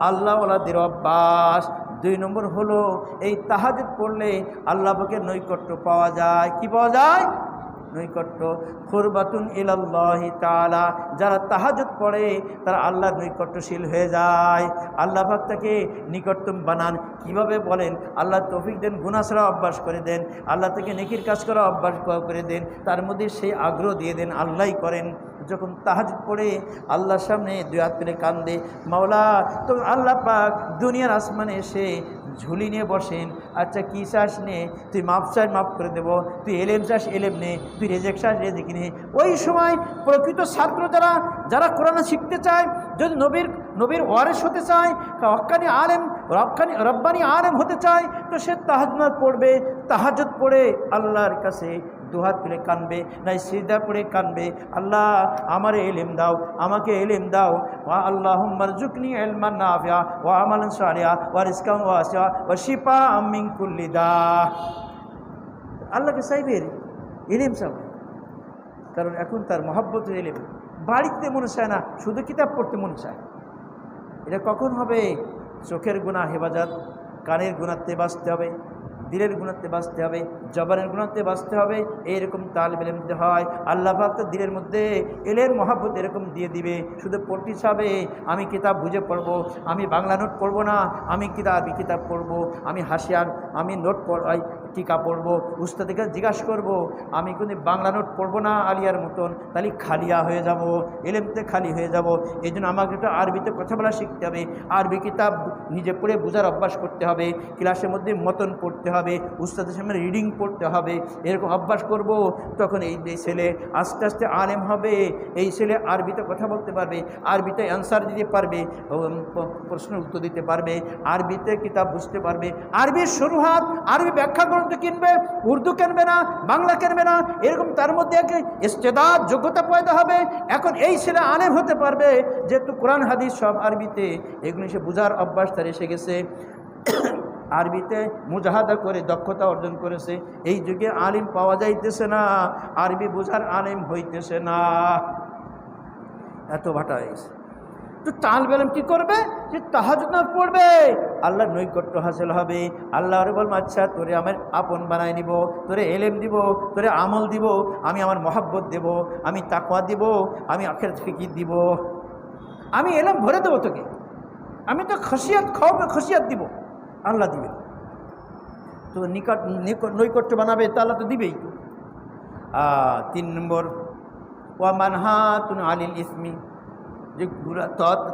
আল্লাহওয়ালাদের অভ্যাস। 2 নম্বর হলো এই তাহাজ্জুদ পড়লে আল্লাহ পাকের নৈকট্য পাওয়া যায়। কি পাওয়া যায়? নৈকট্য। কুরবাতুন ইলাল্লাহি তাআলা, যারা তাহাজ্জুদ পড়ে তারা আল্লাহর নৈকট্যশীল হয়ে যায়। আল্লাহ পাক তাকে নিকটতম বানান। কিভাবে বলেন? আল্লাহ তৌফিক দেন, গুনাহ ছাড়া অভ্যাস করে দেন, আল্লাহ থেকে নেকির কাজ করা অভ্যাস করে দেন, তার মধ্যে সেই আগ্রহ দিয়ে দেন, আল্লাহই করেন। যখন তাহাজ্জুদ পড়ে আল্লাহর সামনে 2 হাত তুলে কান্দে, মাওলা, তো আল্লাহ পাক দুনিয়ার আসমানে এসে ঝুলি নিয়ে বসেন। আচ্ছা কী চাস নে, তুই মাপ চাস মাফ করে দেবো, তুই এলেম চাস এলেম নে, তুই রেজেক চাস রেজেক নে। ওই সময় প্রকৃত ছাত্র যারা কোরআন শিখতে চায়, যদি নবীর ওয়ারিস হতে চায়, হক্কানি আলেম রব্বানি আলেম হতে চায়, তো সে তাহাজ্জুদ পড়বে। তাহাজ্জুদ পড়ে আল্লাহর কাছে 2 হাত তুলে কানবে, নাই সিজদা পড়ে কানবে, আল্লাহ আমার এলেম দাও, আমাকে এলেম দাও। ওয়া আল্লাহুম্মা রযুকনি ইলমান নাফিআ ওয়া আমালান সালিহা ওয়া রিজকান ওয়াসিআ ওয়া শিফাআম মিন কুল্লি দা। আল্লাহকে চাইবে এলেম চাইবে, কারণ এখন তার মহব্বতের এলেম। বাড়িতে মনে চায় না, শুধু কিতাব পড়তে মনে চায়। এটা কখন হবে? চোখের গুনাহ হেফাজত, কানের গুনাহতে বাঁচতে হবে, দিলের গুণাতে বাঁচতে হবে, জবানের গুণাতে বাঁচতে হবে। এইরকম তালিব ইলম দিতে হয়। আল্লাহ পাক তো দিলের মধ্যে এলের মহব্বত এরকম দিয়ে দিবে। শুধু পড়তে চাবে, আমি কিতাব বুঝে পড়বো, আমি বাংলা নোট পড়বো না, আমি আরবি কিতাব পড়বো, আমি হাসিয়ার আমি নোট টিকা পড়বো, উস্তাদিকে জিজ্ঞাসা করবো। আমি কিন্তু বাংলা নোট পড়বো না আলিয়ার মতন, তাহলে খালিয়া হয়ে যাব, এলেমতে খালি হয়ে যাব। এই জন্য আমাকে একটু আরবিতে কথা বলা শিখতে হবে, আরবি কিতাব নিজে পড়ে বোঝার অভ্যাস করতে হবে, ক্লাসের মধ্যে মতন পড়তে হবে, উস্তাদের সামনে রিডিং পড়তে হবে। এরকম অভ্যাস করব, তখন এই ছেলে আস্তে আস্তে আলেম হবে। এই ছেলে আরবিতে কথা বলতে পারবে, আরবিতে অ্যান্সার দিতে পারবে, প্রশ্নের উত্তর দিতে পারবে, আরবিতে কিতাব বুঝতে পারবে, আরবির শুরুহাত আরবি ব্যাখ্যা গ্রন্থ কিনবে, উর্দু কিনবে না, বাংলা কিনবে না। এরকম তার মধ্যে এক ইস্তেদাদ যোগ্যতা পয়দা হবে। এখন এই ছেলে আলেম হতে পারবে, যেহেতু কোরআন হাদিস সব আরবিতে, এগুলো সে বোঝার অভ্যাস তার এসে গেছে। আরবিতে মুজাহাদা করে দক্ষতা অর্জন করেছে। এই যুগে আলিম পাওয়া যাইতেছে না, আরবি বোঝার আলিম হইতেছে না, এত ভাটা হয়েছে। তো তালিব ইলম কি করবে? যে তাহাজ্জুদ নামাজ পড়বে, আল্লাহর নৈকট্য হাসিল হবে। আল্লাহর বলবো আচ্ছা তোরে আমার আপন বানাই নিব, তোরে এলেম দিব, তোরে আমল দিব, আমি আমার মহব্বত দেব, আমি তাকওয়া দিব, আমি আখিরাত ফিকির দিব, আমি এলেম ভরে দেবো তোকে, আমি তো খসিয়াত দিব, আল্লাহ দিবে। তো নৈকট্য বানাবে তা আল্লাহ তো দিবেই। 3 নম্বর, ওয়া মানহাতুন আনিল ইসমি, যে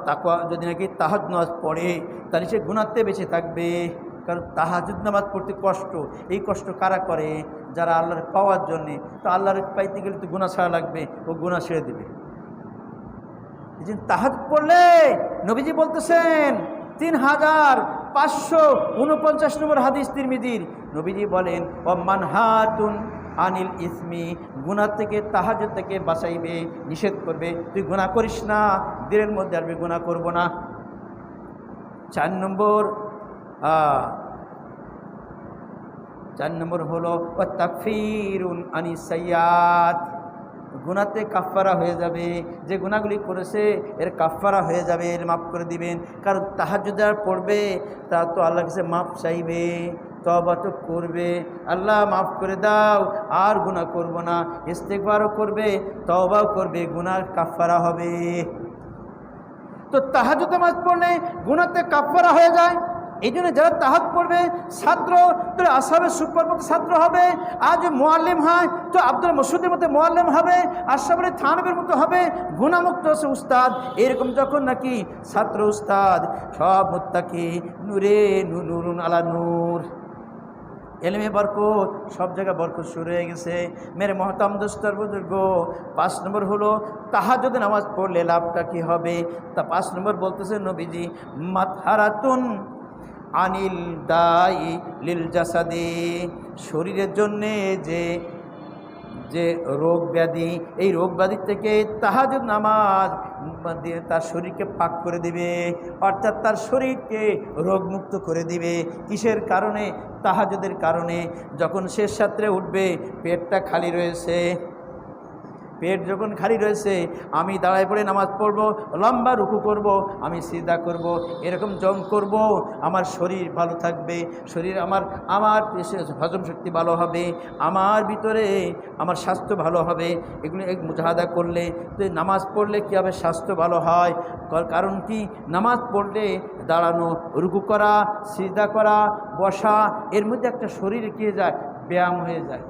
তাকওয়া যদি নাকি তাহাজ্জুদ নামাজ পড়ে তাহলে সে গুনাহতে বেঁচে থাকবে। কারণ তাহাজ্জুদ নামাজ পড়তে কষ্ট, এই কষ্ট কারা করে? যারা আল্লাহর পাওয়ার জন্যে। তো আল্লাহর পাইতে গেলে তো গুনাহ ছাড়া লাগবে, ও গুনাহ ছেড়ে দেবে। এই জন্য তাহাজ্জুদ পড়লে নবীজি বলতেছেন 3549 নম্বর হাদিস তিরমিজির, নবীজি বলেন ও মানহাতুন আনিল ইসমি, গুনাহ থেকে তাহাজ্জুদ থেকে বাঁচাইবে, নিষেধ করবে, তুই গুনাহ করিস না, দিনের মধ্যে আমি গুনাহ করব না। 4 নম্বর হলো ও তাকফিরুন আনিস সাইয়্যাত, গুনাতে কাফফারা হয়ে যাবে। যে গুনাহগুলি করেছে এর কাফফারা হয়ে যাবে, এর মাফ করে দিবেন। কারণ তাহাজ্জুদ যারা পড়বে তা তো আল্লাহর কাছে মাফ চাইবে, তওবা তো করবে, আল্লাহ মাফ করে দাও, আর গুনাহ করব না, ইস্তেগফারও করবে, তওবাও করবে, গুনাহ কাফফারা হবে। তো তাহাজ্জুদ নামাজ পড়লে গুনাহতে কাফফারা হয়ে যায়। এই জন্য যারা তাহাজ্জুদ পড়বে ছাত্র তো আসহাবে সুফার মতো ছাত্র হবে, আজ মুআল্লিম হয় তো আব্দুল মাসউদের মতো মুআল্লিম হবে, আশরাফুল থানবীর মতো হবে, গুনাহমুক্ত আছে উস্তাদ। এরকম যখন নাকি ছাত্র উস্তাদ সব মুত্তাকি, নূরে নূরুন আলা নূর, এলেমে বরকত, সব জায়গায় বরকত শুরু হয়ে গেছে। মেরে মহতাম দোস্তর বুজুর্গ, 5 নম্বর হলো তাহাজ্জুদ নামাজ পড়লে লাভটা কি হবে। তা 5 নম্বর বলতেছে নবীজি, মাতহারাতুন আনিল দাই লিল জাসাদি, শরীরের জন্যে যে যে রোগ ব্যাধি, এই রোগ ব্যাধির থেকে তাহাজ্জুদ নামাজ দিয়ে তার শরীরকে পাক করে দিবে, অর্থাৎ তার শরীরকে রোগমুক্ত করে দিবে। কিসের কারণে? তাহাজ্জুদের কারণে। যখন শেষ রাত্রে উঠবে, পেটটা খালি রয়েছে, পেট যখন খালি রয়েছে, আমি দাঁড়ায় পড়ে নামাজ পড়ব, লম্বা রুকু করব, আমি সিজদা করব, এরকম জং করব, আমার শরীর ভালো থাকবে, শরীর আমার হজম শক্তি ভালো হবে, আমার ভিতরে আমার স্বাস্থ্য ভালো হবে। এগুলো এক মুজাহাদা করলে, তো নামাজ পড়লে কী হবে? স্বাস্থ্য ভালো হয়। কারণ কি? নামাজ পড়লে দাঁড়ানো, রুকু করা, সিজদা করা, বসা, এর মধ্যে একটা শরীরে কী হয়ে যায়? ব্যায়াম হয়ে যায়।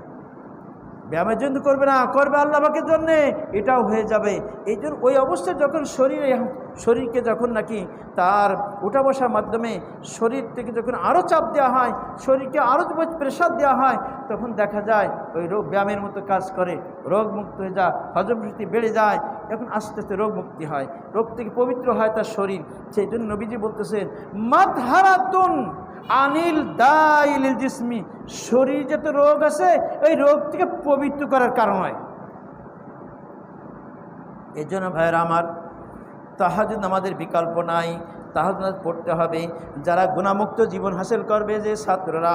ব্যায়ামের জন্য করবে না, করবে আল্লাহ পাকের জন্যে, এটাও হয়ে যাবে। এই জন্য ওই অবস্থায় যখন শরীরকে যখন নাকি তার উঠা বসার মাধ্যমে শরীর থেকে যখন আরও চাপ দেওয়া হয়, শরীরকে আরও প্রেশার দেওয়া হয়, তখন দেখা যায় ওই রোগ ব্যায়ামের মতো কাজ করে, রোগ মুক্ত হয়ে যায়, হজম শক্তি বেড়ে যায়, এখন আস্তে আস্তে রোগ মুক্তি হয়, রোগ থেকে পবিত্র হয় তার শরীর। সেই জন্য নবীজি বলতেছেন, মাতহারাতুন আনিল দাইল জিসমি, শরীর যত রোগ আছে এই রোগ থেকে পবিত্র করার কারণ হয়। এই জন্য ভাইয়েরা আমার, তাহাজ্জুদ আমাদের বিকল্প নাই, তাহাজ্জুদ পড়তে হবে। যারা গুনাহমুক্ত জীবন হাসিল করবে, যে ছাত্ররা,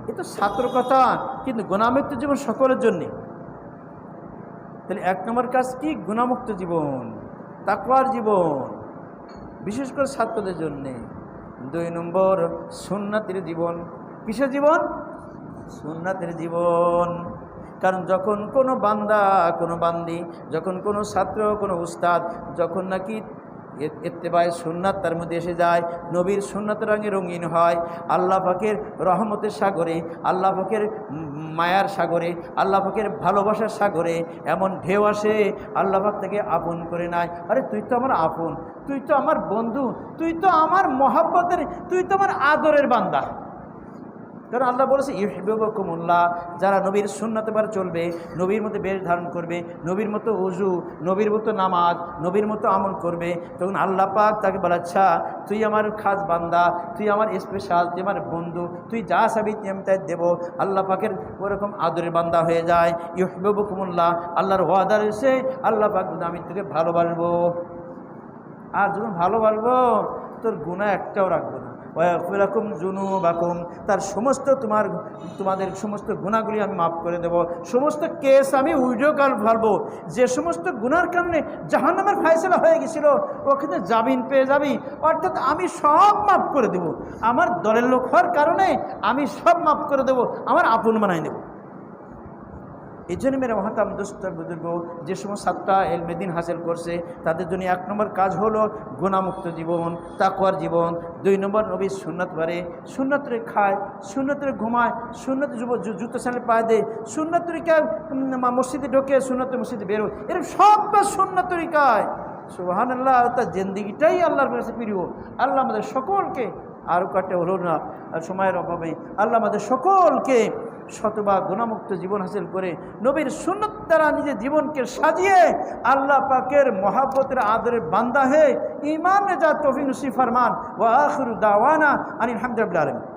এ তো ছাত্র কথা, কিন্তু গুনাহমুক্ত জীবন সকলের জন্যে। তাহলে 1 নম্বর কাজ কি? গুনাহমুক্ত জীবন, তাকওয়ার জীবন, বিশেষ করে ছাত্রদের জন্যে। 2 নম্বর সুন্নাতের জীবন। কিসের জীবন? সুন্নাতের জীবন। কারণ যখন কোনো বান্দা, কোনো বান্দি, যখন কোনো ছাত্র, কোনো উস্তাদ যখন নাকি ইত্তেবায়ে সুন্নাত তার মধ্যে এসে যায়, নবীর সুন্নাতের রঙে রঙিন হয়, আল্লাহ পাকের রহমতের সাগরে, আল্লাহ পাকের মায়ার সাগরে, আল্লাহ পাকের ভালোবাসার সাগরে এমন ঢেউ আসে, আল্লাহ পাক তাকে আপন করে নেয়। আরে তুই তো আমার আপন, তুই তো আমার বন্ধু, তুই তো আমার মহব্বতের, তুই তো আমার আদরের বান্দা। কারণ আল্লাহ বলেছে, ইউহিব্বুকুমুল্লাহ, যারা নবীর সুন্নাতে পারে চলবে, নবীর মতো বেশ ধারণ করবে, নবীর মতো উজু, নবীর মতো নামাজ, নবীর মতো আমল করবে, তখন আল্লাহ পাক তাকে বলে, আচ্ছা তুই আমার খাস বান্দা, তুই আমার স্পেশাল, তুই আমার বন্ধু, তুই যা চাবি আমি তাই দেবো। আল্লাহ পাকের ওরকম আদরের বান্দা হয়ে যায়। ইউহিব্বুকুমুল্লাহ, আল্লাহর ওয়াদা রয়েছে, আল্লাহ পাক আমি তোকে ভালোবাসবো। আর যখন ভালোবাসবো, তোর গুনাহ একটাও রাখবো না। ওয়াগফিরুকুম যুনুবাকুম, তার সমস্ত তোমাদের সমস্ত গুনাহগুলি আমি মাফ করে দেব, সমস্ত কেস আমি উইডিও কল ফেলবো। যে সমস্ত গুনার কারণে জাহান্নামের ফয়সালা হয়ে গেছিল, ওখানে জামিন পেয়ে যাবি, অর্থাৎ আমি সব মাফ করে দেব। আমার দলের লোক হওয়ার কারণে আমি সব মাফ করে দেব, আমার আপন বানাই দেব। এই জন্য মেরে মহাতাম দোস্তর বুজুর্গ, যে সমস্ত ছাত্ররা ইলমে দ্বীন হাসিল করছে, তাদের জন্য 1 নম্বর কাজ হলো গুনাহমুক্ত জীবন, তাকওয়ার জীবন। 2 নম্বর নবীর সুন্নাত বাড়ে, সুন্নাতরে খায়, সুন্নাতরে ঘুমায়, সুন্নাত জুতো স্যান্ডেল পায়ে দেয়, সুন্নাত তরিকায় মসজিদে ঢোকে, সুন্নাত মসজিদে বেরোয়, এরকম সব সুন্নাত তরিকায়। সুবহানাল্লাহ, তার জিন্দেগিটাই আল্লাহর কাছে প্রিয়। আল্লাহ আমাদের সকলকে, আরও কাটে হলো না সময়ের অভাবে, আল্লাহ আমাদের সকলকে শতভাগ গুনাহমুক্ত জীবন হাসিল করে নবীর সুন্নাত দ্বারা নিজের জীবনকে সাজিয়ে আল্লাহ পাকের মহাব্বতের আদরের বান্দা হয়ে ঈমান নেজাত তৌফিক নসিব ফরমান। ওয়া আখিরু দাওয়ানা আনিল হামদুলিল্লাহি রাব্বিল আলামিন।